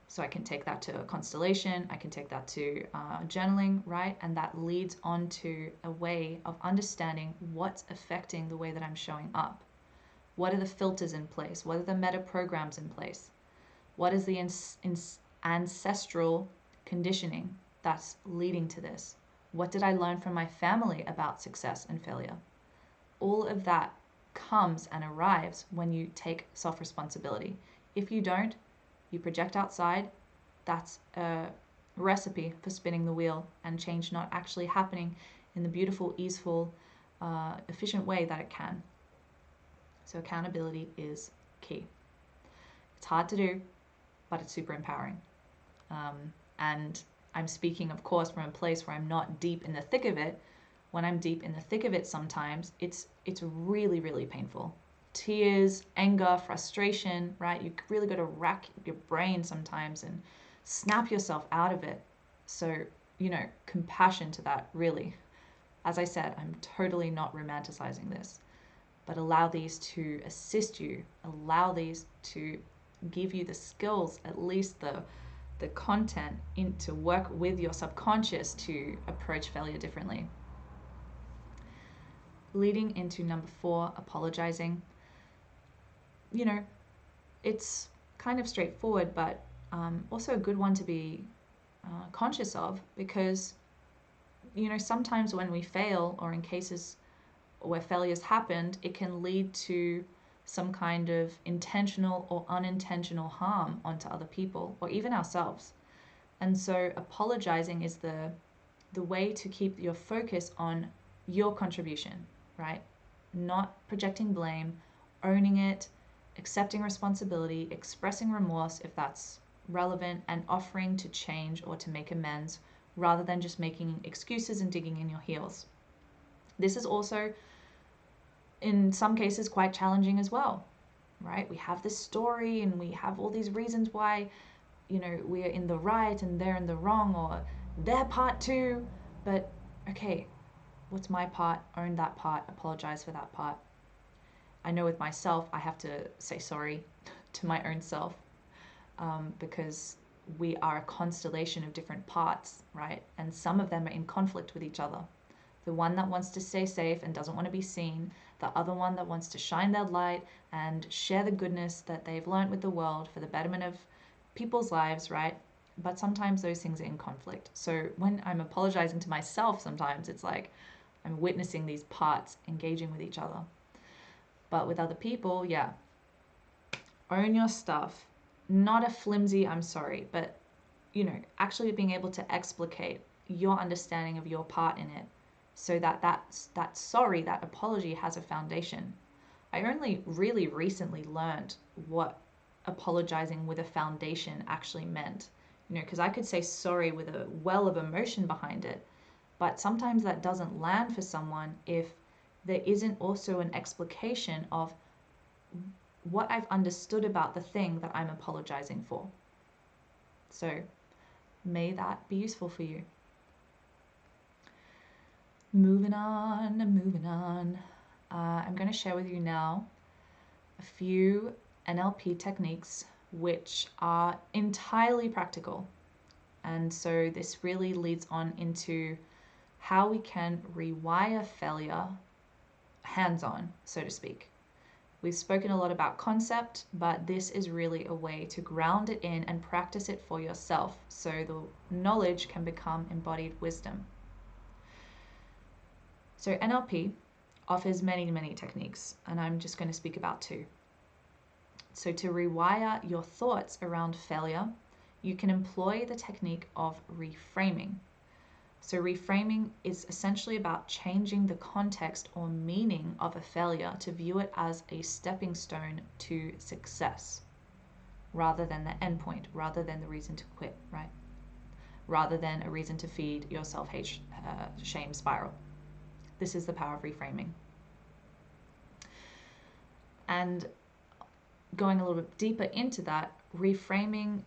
A: So I can take that to a constellation, I can take that to journaling, right? And that leads on to a way of understanding what's affecting the way that I'm showing up. What are the filters in place? What are the meta programs in place? What is the ancestral conditioning that's leading to this? What did I learn from my family about success and failure? All of that comes and arrives when you take self-responsibility. If you don't, you project outside, that's a recipe for spinning the wheel and change not actually happening in the beautiful, easeful, efficient way that it can. So accountability is key. It's hard to do, but it's super empowering. And I'm speaking, of course, from a place where I'm not deep in the thick of it. When I'm deep in the thick of it, sometimes it's really, really painful. Tears, anger, frustration, right? You really got to rack your brain sometimes and snap yourself out of it. So, compassion to that, really. As I said, I'm totally not romanticizing this, but allow these to assist you, allow these to give you the skills, at least the content to work with your subconscious to approach failure differently. Leading into number 4, apologizing. It's kind of straightforward, but also a good one to be conscious of, because sometimes when we fail, or in cases where failures happened, it can lead to some kind of intentional or unintentional harm onto other people or even ourselves. And so apologizing is the way to keep your focus on your contribution, right? Not projecting blame, owning it, accepting responsibility, expressing remorse if that's relevant, and offering to change or to make amends rather than just making excuses and digging in your heels. This is also, in some cases, quite challenging as well, right? We have this story and we have all these reasons why, we're in the right and they're in the wrong, or their part too. But okay, what's my part? Own that part, apologize for that part. I know with myself, I have to say sorry to my own self, because we are a constellation of different parts, right? And some of them are in conflict with each other. The one that wants to stay safe and doesn't want to be seen, the other one that wants to shine their light and share the goodness that they've learned with the world for the betterment of people's lives, right? But sometimes those things are in conflict. So when I'm apologizing to myself, sometimes it's like I'm witnessing these parts engaging with each other. But with other people, yeah, own your stuff. Not a flimsy I'm sorry, but actually being able to explicate your understanding of your part in it, so that sorry, that apology has a foundation. I only really recently learned what apologizing with a foundation actually meant. Because I could say sorry with a well of emotion behind it, but sometimes that doesn't land for someone if there isn't also an explication of what I've understood about the thing that I'm apologizing for. So may that be useful for you. Moving on. I'm going to share with you now a few NLP techniques which are entirely practical. And so this really leads on into how we can rewire failure hands-on, so to speak. We've spoken a lot about concept, but this is really a way to ground it in and practice it for yourself so the knowledge can become embodied wisdom. So NLP offers many, many techniques, and I'm just going to speak about 2. So to rewire your thoughts around failure, you can employ the technique of reframing. So reframing is essentially about changing the context or meaning of a failure to view it as a stepping stone to success, rather than the endpoint, rather than the reason to quit, right? Rather than a reason to feed your self-hate shame spiral. This is the power of reframing. And going a little bit deeper into that, reframing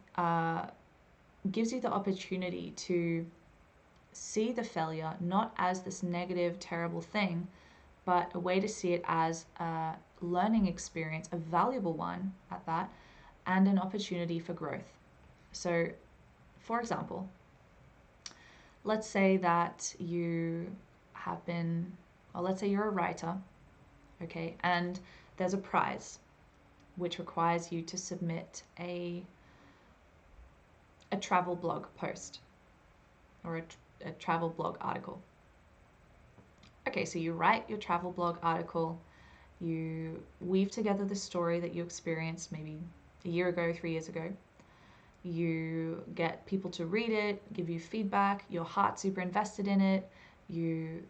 A: gives you the opportunity to see the failure not as this negative, terrible thing, but a way to see it as a learning experience, a valuable one at that, and an opportunity for growth. So, for example, let's say that you have been, or let's say you're a writer, okay, and there's a prize which requires you to submit a travel blog post or a travel blog article. Okay, so you write your travel blog article, you weave together the story that you experienced maybe a year ago, 3 years ago. You get people to read it, give you feedback, your heart's super invested in it. You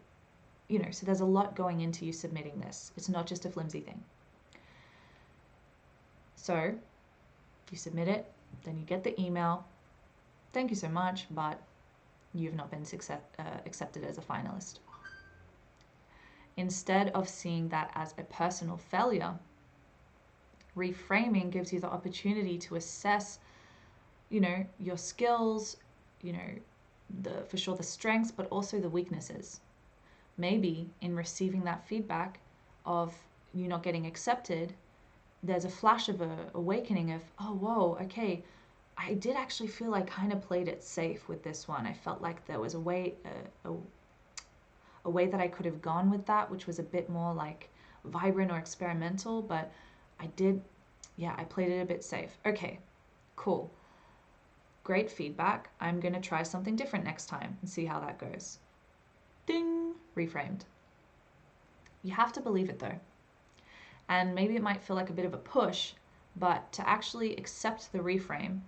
A: know, so there's a lot going into you submitting this. It's not just a flimsy thing. So you submit it, then you get the email. Thank you so much, but you've not been accepted as a finalist. Instead of seeing that as a personal failure, reframing gives you the opportunity to assess, you know, your skills, you know, for sure the strengths, but also the weaknesses. Maybe in receiving that feedback of you not getting accepted, there's a flash of a awakening of, oh, whoa, okay, I did actually feel I kind of played it safe with this one. I felt like there was a way that I could have gone with that, which was a bit more like vibrant or experimental, but I played it a bit safe. Okay, cool. Great feedback. I'm going to try something different next time and see how that goes. Ding! Reframed. You have to believe it though. And maybe it might feel like a bit of a push, but to actually accept the reframe,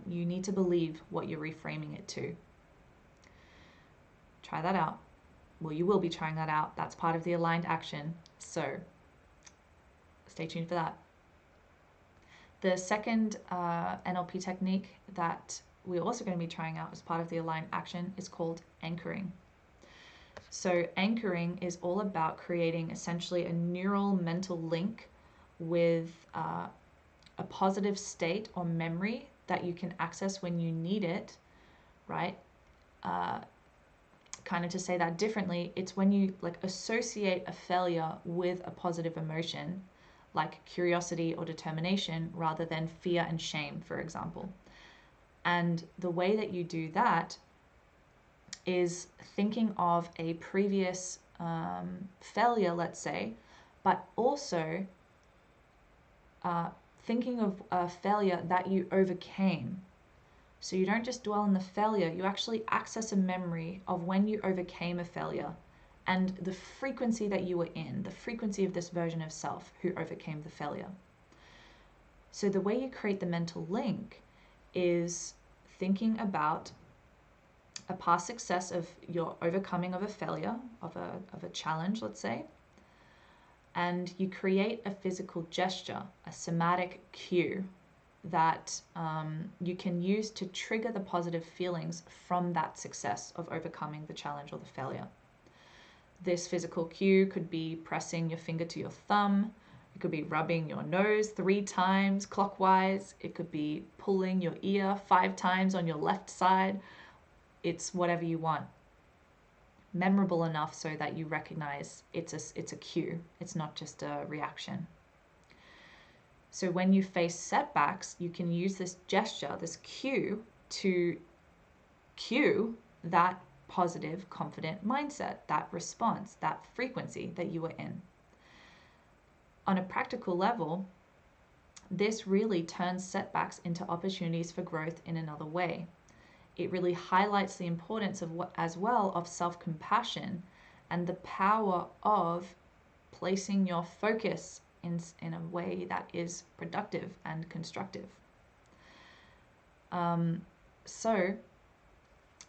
A: you need to believe what you're reframing it to. Try that out. Well, you will be trying that out. That's part of the aligned action. So stay tuned for that. The second NLP technique that we're also going to be trying out as part of the aligned action is called anchoring. So anchoring is all about creating essentially a neural mental link with a positive state or memory that you can access when you need it, right? Kind of to say that differently, it's when you like associate a failure with a positive emotion, like curiosity or determination, rather than fear and shame, for example. And the way that you do that is thinking of a previous failure, let's say, but also thinking of a failure that you overcame. So you don't just dwell on the failure, you actually access a memory of when you overcame a failure and the frequency that you were in, the frequency of this version of self who overcame the failure. So the way you create the mental link is thinking about a past success of your overcoming of a failure, of a challenge, let's say, and you create a physical gesture, a somatic cue that you can use to trigger the positive feelings from that success of overcoming the challenge or the failure. This physical cue could be pressing your finger to your thumb. It could be rubbing your nose 3 times clockwise. It could be pulling your ear 5 times on your left side. It's whatever you want. Memorable enough so that you recognize it's a cue. It's not just a reaction. So when you face setbacks, you can use this gesture, this cue, to cue that positive, confident mindset, that response, that frequency that you were in. On a practical level, this really turns setbacks into opportunities for growth in another way. It really highlights the importance of as well of self-compassion and the power of placing your focus in a way that is productive and constructive. So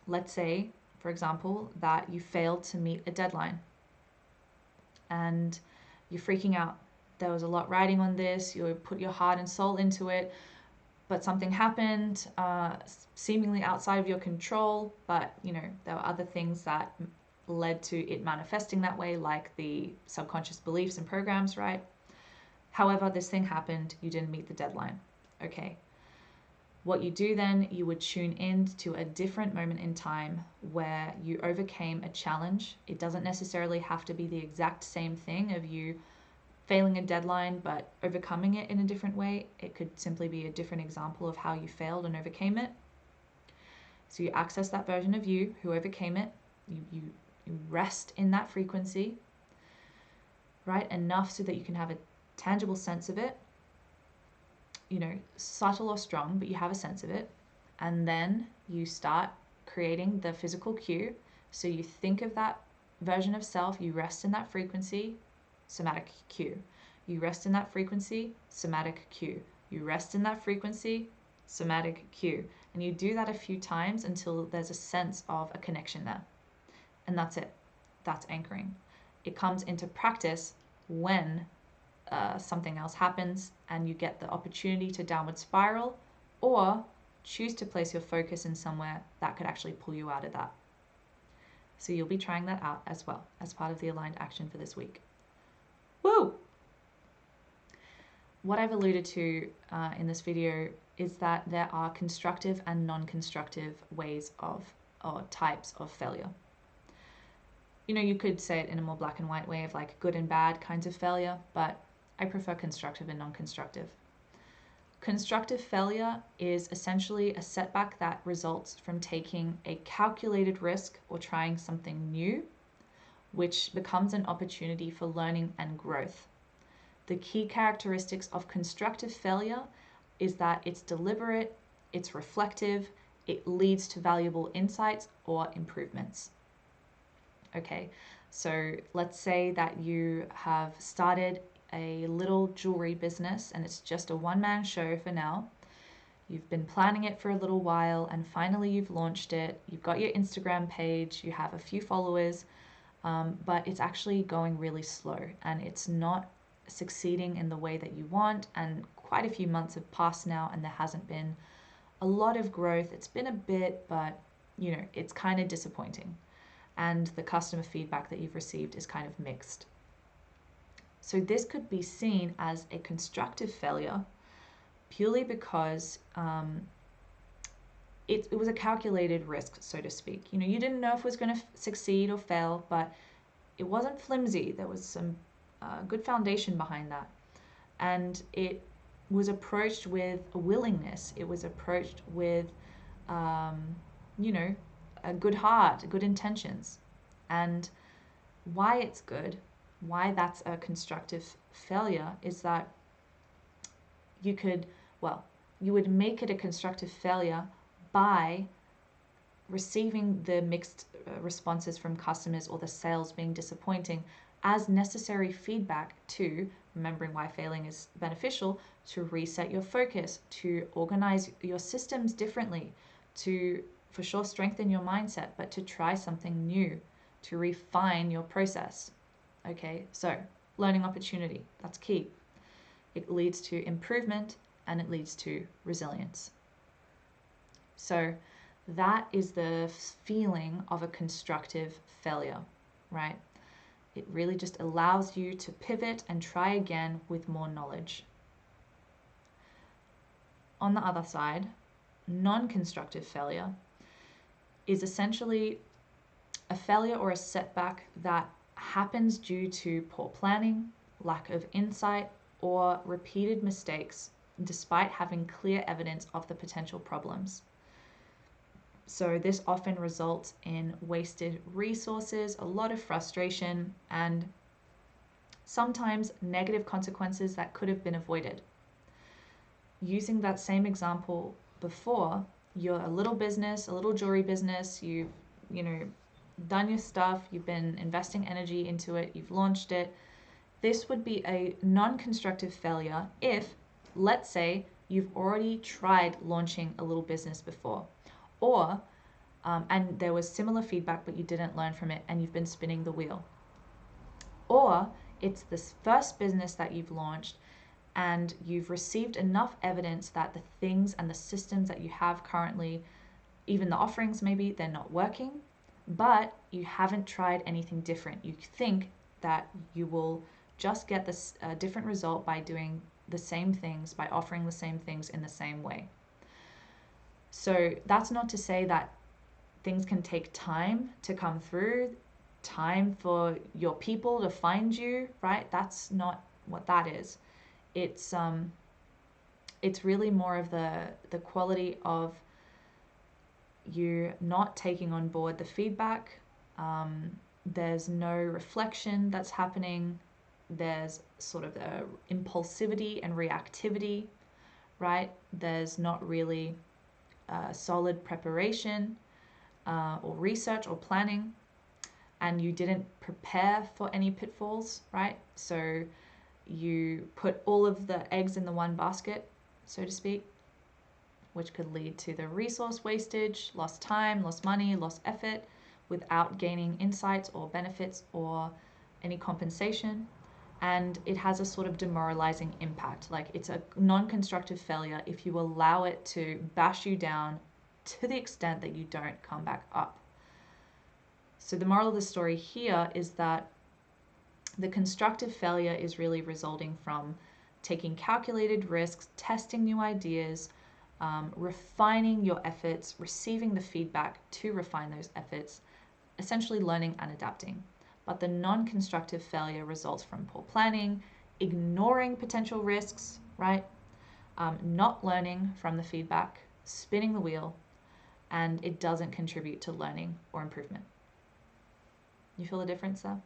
A: let's say, for example, that you failed to meet a deadline and you're freaking out. There was a lot riding on this, you put your heart and soul into it, but something happened, seemingly outside of your control, but there were other things that led to it manifesting that way, like the subconscious beliefs and programs, right? However, this thing happened, you didn't meet the deadline. Okay. What you do then, you would tune in to a different moment in time where you overcame a challenge. It doesn't necessarily have to be the exact same thing of you failing a deadline but overcoming it in a different way. It could simply be a different example of how you failed and overcame it. So you access that version of you who overcame it. You rest in that frequency, right? Enough so that you can have a tangible sense of it. Subtle or strong, but you have a sense of it. And then you start creating the physical cue. So you think of that version of self, you rest in that frequency, somatic cue. You rest in that frequency, somatic cue. You rest in that frequency, somatic cue. And you do that a few times until there's a sense of a connection there. And that's it. That's anchoring. It comes into practice when something else happens and you get the opportunity to downward spiral, or choose to place your focus in somewhere that could actually pull you out of that. So you'll be trying that out as well as part of the aligned action for this week. Woo! What I've alluded to in this video is that there are constructive and non-constructive ways of, or types of failure. You could say it in a more black and white way of like good and bad kinds of failure, but I prefer constructive and non-constructive. Constructive failure is essentially a setback that results from taking a calculated risk or trying something new, which becomes an opportunity for learning and growth. The key characteristics of constructive failure is that it's deliberate, it's reflective, it leads to valuable insights or improvements. Okay, so let's say that you have started a little jewelry business and it's just a one-man show for now. You've been planning it for a little while and finally you've launched it. You've got your Instagram page, you have a few followers, but it's actually going really slow and it's not succeeding in the way that you want, and quite a few months have passed now and there hasn't been a lot of growth. It's been a bit, but it's kind of disappointing, and the customer feedback that you've received is kind of mixed. So this could be seen as a constructive failure purely because it was a calculated risk, so to speak. You didn't know if it was going to succeed or fail, but it wasn't flimsy. There was some good foundation behind that. And it was approached with a willingness. It was approached with, a good heart, good intentions. And why it's good, why that's a constructive failure is that you would make it a constructive failure by receiving the mixed responses from customers or the sales being disappointing as necessary feedback to remembering why failing is beneficial, to reset your focus, to organize your systems differently, to for sure strengthen your mindset, but to try something new, to refine your process. Okay, so learning opportunity, that's key. It leads to improvement and it leads to resilience. So that is the feeling of a constructive failure, right? It really just allows you to pivot and try again with more knowledge. On the other side, non-constructive failure is essentially a failure or a setback that happens due to poor planning, lack of insight, or repeated mistakes, despite having clear evidence of the potential problems. So this often results in wasted resources, a lot of frustration, and sometimes negative consequences that could have been avoided. Using that same example before, you're a little business, a little jewelry business, you've done your stuff, you've been investing energy into it, you've launched it, this would be a non-constructive failure if, let's say, you've already tried launching a little business before, or and there was similar feedback but you didn't learn from it and you've been spinning the wheel. Or it's this first business that you've launched and you've received enough evidence that the things and the systems that you have currently, even the offerings maybe, they're not working, but you haven't tried anything different. You think that you will just get this different result by doing the same things, by offering the same things in the same way. So that's not to say that things can take time to come through, time for your people to find you, right? That's not what that is. It's really more of the quality of you not taking on board the feedback. There's no reflection that's happening. There's sort of the impulsivity and reactivity, right? There's not really solid preparation or research or planning, and you didn't prepare for any pitfalls, right? So you put all of the eggs in the one basket, so to speak, which could lead to the resource wastage, lost time, lost money, lost effort, without gaining insights or benefits or any compensation. And it has a sort of demoralizing impact. Like, it's a non-constructive failure if you allow it to bash you down to the extent that you don't come back up. So the moral of the story here is that the constructive failure is really resulting from taking calculated risks, testing new ideas, refining your efforts, receiving the feedback to refine those efforts, essentially learning and adapting. But the non-constructive failure results from poor planning, ignoring potential risks, right? Not learning from the feedback, spinning the wheel, and it doesn't contribute to learning or improvement. You feel the difference there?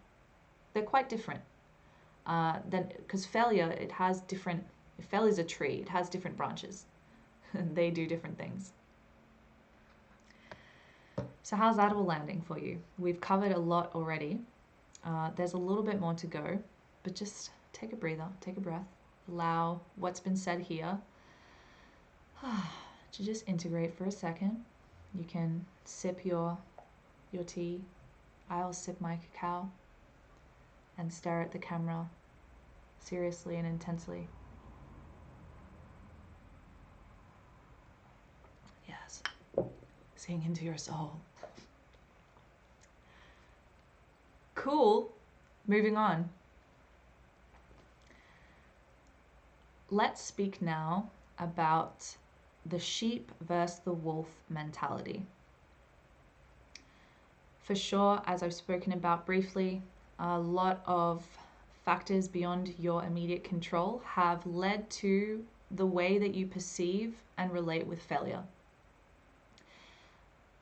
A: They're quite different. Because failure, it has different, if failure is a tree, it has different branches. They do different things. So how's that all landing for you? We've covered a lot already. There's a little bit more to go, but just take a breather, take a breath, allow what's been said here to just integrate for a second. You can sip your tea. I'll sip my cacao and stare at the camera seriously and intensely. Yes, seeing into your soul. Cool. Moving on. Let's speak now about the sheep versus the wolf mentality. For sure, as I've spoken about briefly, a lot of factors beyond your immediate control have led to the way that you perceive and relate with failure.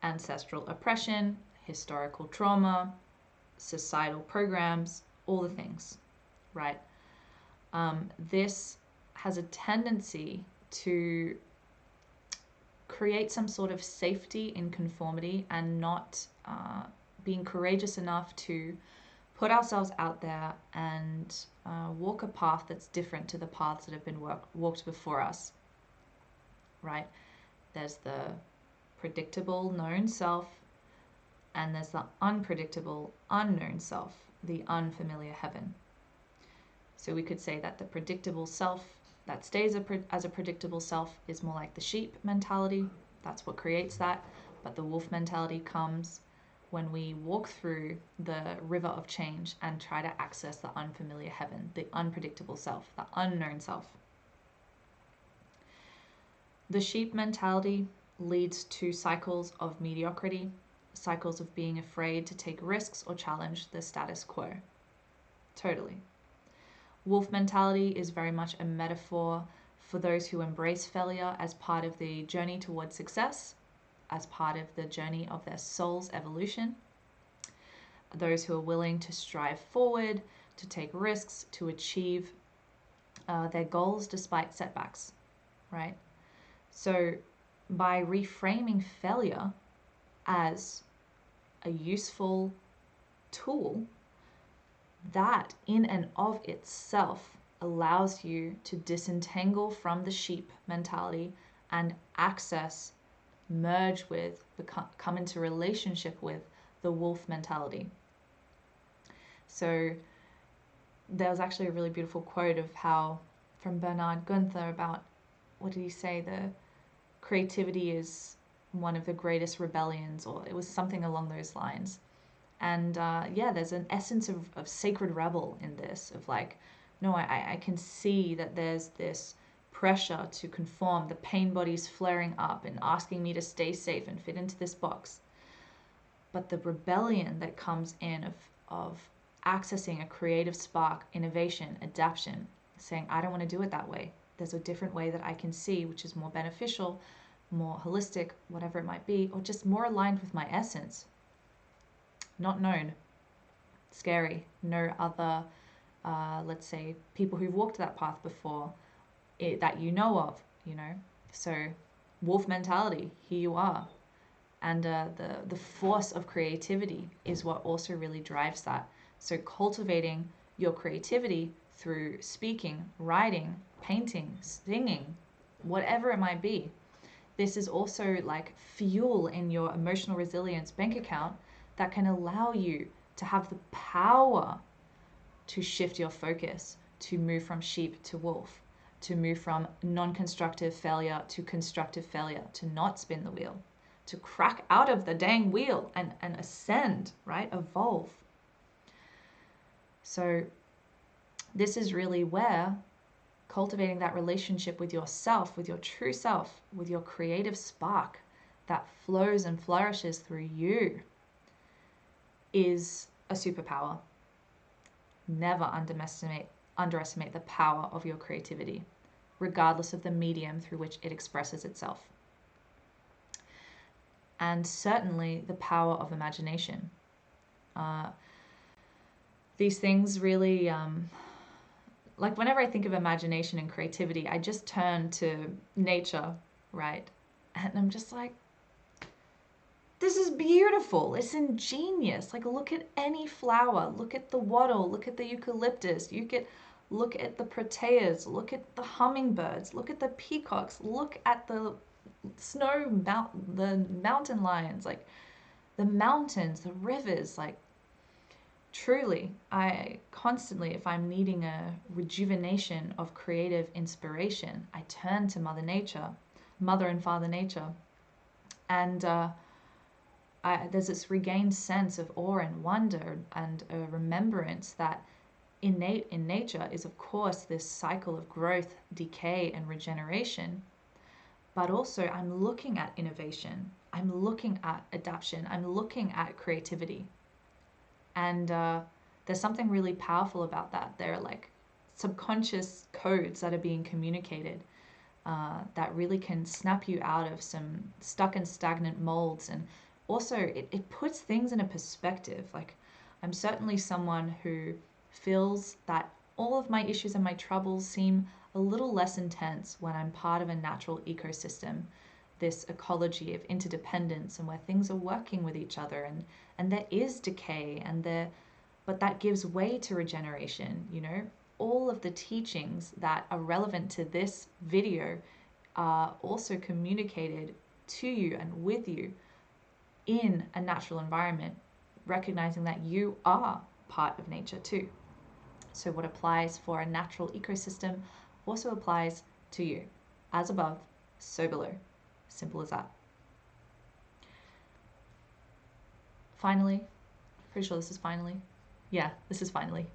A: Ancestral oppression, historical trauma, societal programs, all the things, right? This has a tendency to create some sort of safety in conformity and not being courageous enough to put ourselves out there and walk a path that's different to the paths that have been walked before us, right? There's the predictable known self, and there's the unpredictable unknown self, the unfamiliar heaven. So we could say that the predictable self that stays as a predictable self is more like the sheep mentality. That's what creates that. But the wolf mentality comes when we walk through the river of change and try to access the unfamiliar heaven, the unpredictable self, the unknown self. The sheep mentality leads to cycles of mediocrity, cycles of being afraid to take risks or challenge the status quo. Totally. Wolf mentality is very much a metaphor for those who embrace failure as part of the journey towards success, as part of the journey of their soul's evolution. Those who are willing to strive forward, to take risks, to achieve their goals despite setbacks, right? So by reframing failure as a useful tool that in and of itself allows you to disentangle from the sheep mentality and access, merge with, come into relationship with the wolf mentality. So there was actually a really beautiful quote of how, from Bernard Gunther, about, what did he say, the creativity is one of the greatest rebellions, or it was something along those lines. And yeah, there's an essence of sacred rebel in this, of like, no, I can see that there's this pressure to conform, the pain body's flaring up and asking me to stay safe and fit into this box. But the rebellion that comes in of accessing a creative spark, innovation, adaptation, saying, I don't want to do it that way. There's a different way that I can see, which is more beneficial, more holistic, whatever it might be, or just more aligned with my essence. Not known. Scary. No other, let's say, people who've walked that path before that you know of, you know. So, wolf mentality, here you are. And the force of creativity is what also really drives that. So cultivating your creativity through speaking, writing, painting, singing, whatever it might be. This is also like fuel in your emotional resilience bank account that can allow you to have the power to shift your focus, to move from sheep to wolf, to move from non-constructive failure to constructive failure, to not spin the wheel, to crack out of the dang wheel and ascend, right? Evolve. So this is really where cultivating that relationship with yourself, with your true self, with your creative spark that flows and flourishes through you is a superpower. Never underestimate the power of your creativity, regardless of the medium through which it expresses itself. And certainly the power of imagination. These things really, like whenever I think of imagination and creativity, I just turn to nature, right? And I'm just like, this is beautiful. It's ingenious. Like, look at any flower. Look at the wattle. Look at the eucalyptus. Look at the proteas. Look at the hummingbirds. Look at the peacocks. Look at the the mountain lions. Like, the mountains, the rivers. Like, truly, I constantly, if I'm needing a rejuvenation of creative inspiration, I turn to Mother Nature, Mother and Father Nature. And there's this regained sense of awe and wonder and a remembrance that innate in nature is, of course, this cycle of growth, decay, and regeneration. But also, I'm looking at innovation. I'm looking at adaptation. I'm looking at creativity. And there's something really powerful about that. There are like subconscious codes that are being communicated that really can snap you out of some stuck and stagnant molds. And also, it puts things in a perspective. Like, I'm certainly someone who feels that all of my issues and my troubles seem a little less intense when I'm part of a natural ecosystem, this ecology of interdependence and where things are working with each other, and there is decay but that gives way to regeneration, you know. All of the teachings that are relevant to this video are also communicated to you and with you in a natural environment, recognizing that you are part of nature too. So what applies for a natural ecosystem also applies to you. As above, so below. Simple as that. Finally, pretty sure this is finally. Yeah, this is finally.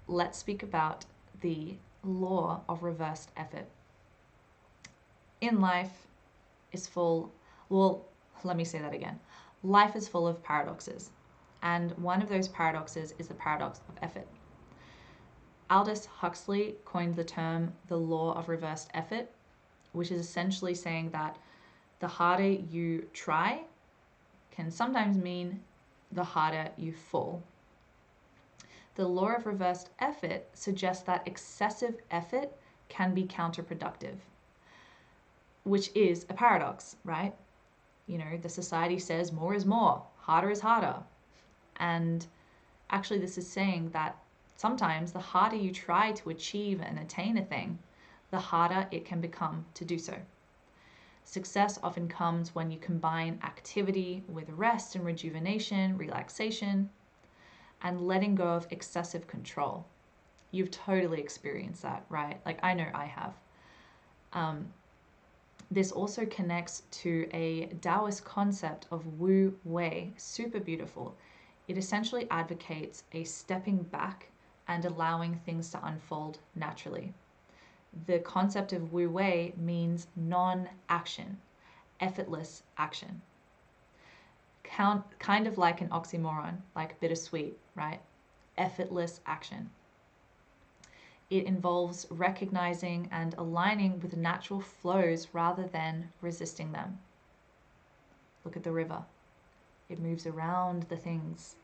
A: Let's speak about the law of reversed effort. In life is full, well, let me say that again. Life is full of paradoxes. And one of those paradoxes is the paradox of effort. Aldous Huxley coined the term the law of reversed effort, which is essentially saying that the harder you try can sometimes mean the harder you fall. The law of reversed effort suggests that excessive effort can be counterproductive, which is a paradox, right? You know, the society says more is more, harder is harder. And Actually, this is saying that sometimes the harder you try to achieve and attain a thing, the harder it can become to do so. Success often comes when you combine activity with rest and rejuvenation, relaxation, and letting go of excessive control. You've totally experienced that, right? Like I know I have. This also connects to a Taoist concept of Wu Wei, super beautiful. It essentially advocates a stepping back and allowing things to unfold naturally. The concept of Wu Wei means non-action, effortless action. Kind of like an oxymoron, like bittersweet, right? Effortless action. It involves recognizing and aligning with natural flows rather than resisting them. Look at the river. It moves around the things.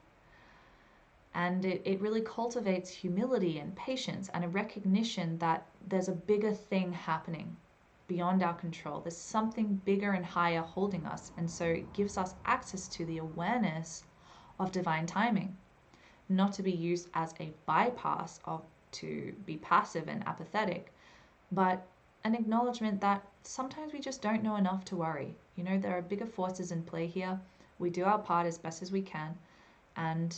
A: And it really cultivates humility and patience and a recognition that there's a bigger thing happening beyond our control. There's something bigger and higher holding us. And so it gives us access to the awareness of divine timing, not to be used as a bypass of to be passive and apathetic, but an acknowledgement that sometimes we just don't know enough to worry. You know, there are bigger forces in play here. We do our part as best as we can, and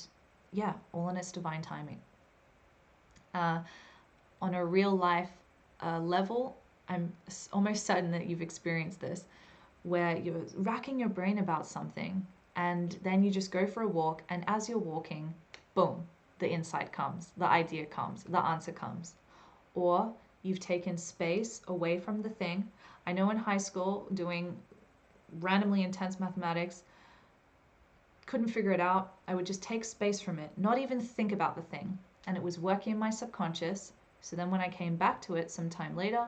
A: yeah, all in its divine timing. On a real life level, I'm almost certain that you've experienced this, where you're racking your brain about something, and then you just go for a walk, and as you're walking, boom, the insight comes, the idea comes, the answer comes. Or you've taken space away from the thing. I know in high school, doing randomly intense mathematics, couldn't figure it out. I would just take space from it, not even think about the thing. And it was working in my subconscious. So then when I came back to it some time later,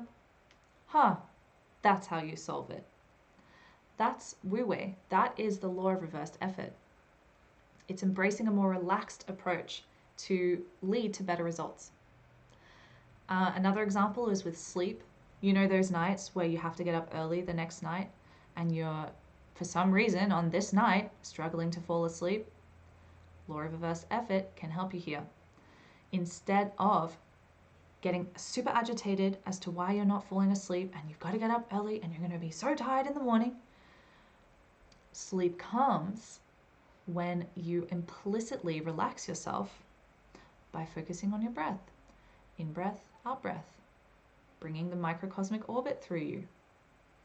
A: that's how you solve it. That's Wu Wei. That is the law of reversed effort. It's embracing a more relaxed approach to lead to better results. Another example is with sleep. You know those nights where you have to get up early the next night and you're, for some reason, on this night, struggling to fall asleep? Law of reversed effort can help you here. Instead of getting super agitated as to why you're not falling asleep and you've got to get up early and you're going to be so tired in the morning, sleep comes when you implicitly relax yourself by focusing on your breath. In breath, out breath. Bringing the microcosmic orbit through you.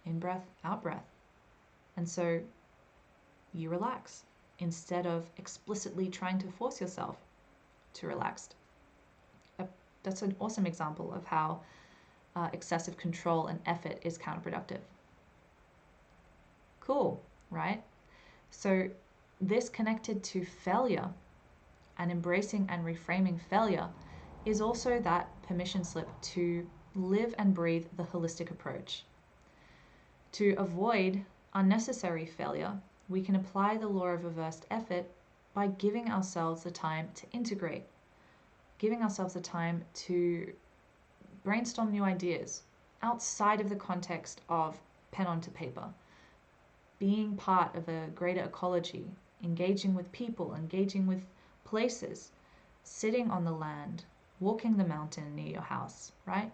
A: In breath, out breath. And so you relax instead of explicitly trying to force yourself to relax. That's an awesome example of how excessive control and effort is counterproductive. Cool, right? So this connected to failure and embracing and reframing failure is also that permission slip to live and breathe the holistic approach. To avoid unnecessary failure, we can apply the law of reversed effort by giving ourselves the time to integrate, giving ourselves the time to brainstorm new ideas outside of the context of pen onto paper, being part of a greater ecology, engaging with people, engaging with places, sitting on the land, walking the mountain near your house, right?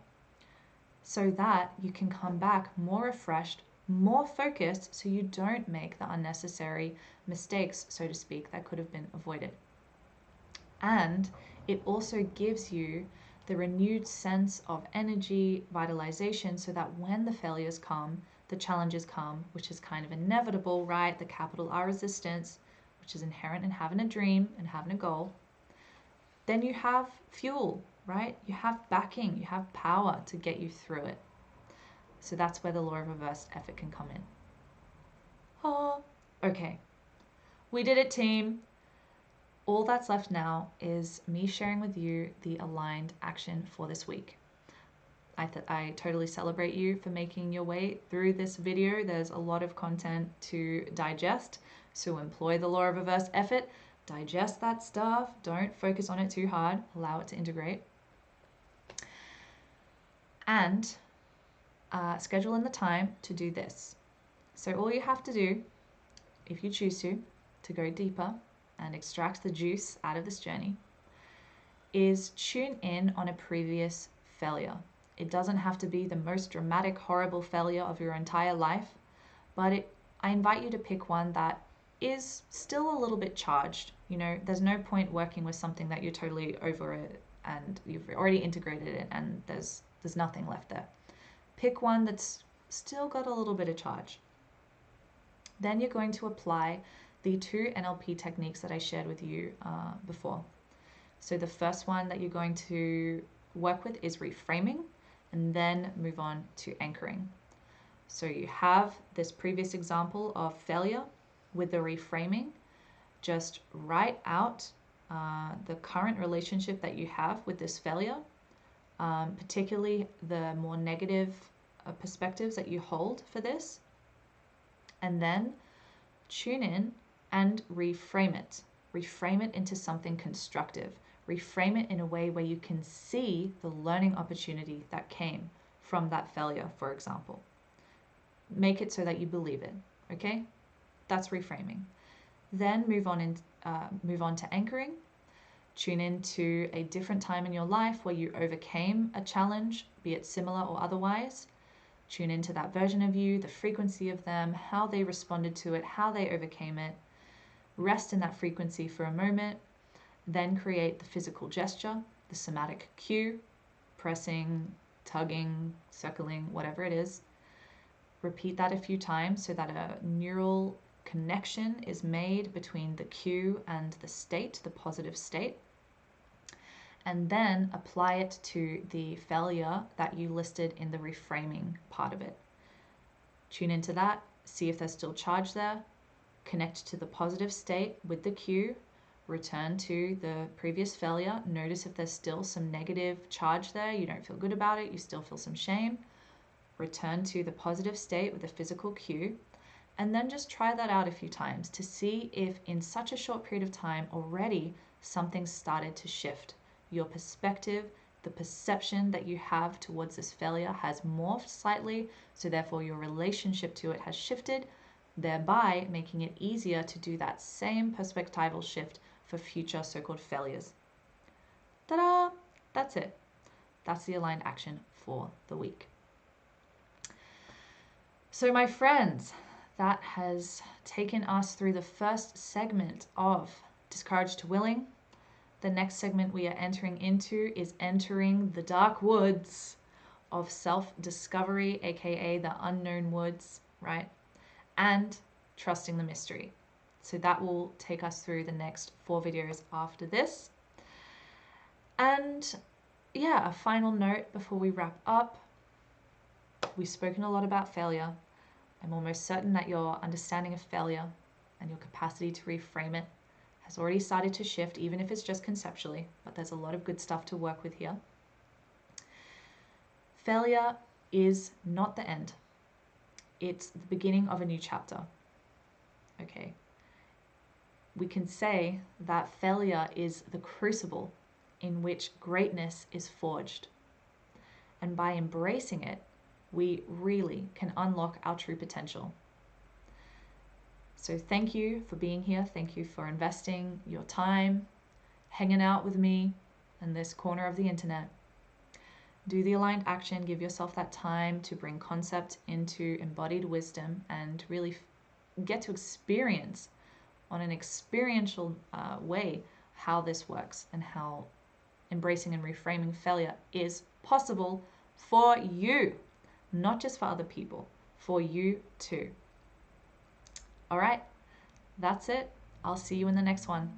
A: So that you can come back more refreshed, more focused, so you don't make the unnecessary mistakes, so to speak, that could have been avoided. And it also gives you the renewed sense of energy, vitalization, so that when the failures come, the challenges come, which is kind of inevitable, right? The capital R resistance, which is inherent in having a dream and having a goal. Then you have fuel, right? You have backing, you have power to get you through it. So that's where the law of reversed effort can come in. Oh, okay. We did it, team. All that's left now is me sharing with you the aligned action for this week. I totally celebrate you for making your way through this video. There's a lot of content to digest, so employ the law of reversed effort. Digest that stuff. Don't focus on it too hard. Allow it to integrate. And schedule in the time to do this. So all you have to do, if you choose to go deeper, and extract the juice out of this journey is tune in on a previous failure. It doesn't have to be the most dramatic, horrible failure of your entire life, but I invite you to pick one that is still a little bit charged. There's no point working with something that you're totally over it and you've already integrated it and there's nothing left there. Pick one that's still got a little bit of charge. Then you're going to apply the 2 NLP techniques that I shared with you before. So the first one that you're going to work with is reframing, and then move on to anchoring. So you have this previous example of failure. With the reframing, just write out the current relationship that you have with this failure, particularly the more negative perspectives that you hold for this, and then tune in and reframe it. Reframe it into something constructive. Reframe it in a way where you can see the learning opportunity that came from that failure, for example. Make it so that you believe it, okay? That's reframing. Then move on to anchoring. Tune into a different time in your life where you overcame a challenge, be it similar or otherwise. Tune into that version of you, the frequency of them, how they responded to it, how they overcame it. Rest in that frequency for a moment. Then create the physical gesture, the somatic cue, pressing, tugging, circling, whatever it is. Repeat that a few times so that a neural connection is made between the cue and the state, the positive state. And then apply it to the failure that you listed in the reframing part of it. Tune into that, see if there's still charge there, connect to the positive state with the cue, return to the previous failure, notice if there's still some negative charge there, you don't feel good about it, you still feel some shame, return to the positive state with the physical cue, and then just try that out a few times to see if in such a short period of time already something started to shift. Your perspective, the perception that you have towards this failure has morphed slightly, so therefore your relationship to it has shifted, thereby making it easier to do that same perspectival shift for future so-called failures. Ta-da! That's it. That's the aligned action for the week. So my friends, that has taken us through the first segment of Discouraged to Willing. The next segment we are entering into is entering the dark woods of self-discovery, aka the unknown woods, right? And trusting the mystery. So that will take us through the next 4 videos after this. And yeah, a final note before we wrap up. We've spoken a lot about failure. I'm almost certain that your understanding of failure and your capacity to reframe it has already started to shift, even if it's just conceptually, but there's a lot of good stuff to work with here. Failure is not the end. It's the beginning of a new chapter. Okay. We can say that failure is the crucible in which greatness is forged. And by embracing it, we really can unlock our true potential. So thank you for being here. Thank you for investing your time, hanging out with me in this corner of the internet. Do the aligned action, give yourself that time to bring concept into embodied wisdom and really get to experience on an experiential way how this works and how embracing and reframing failure is possible for you, not just for other people, for you too. All right, that's it. I'll see you in the next one.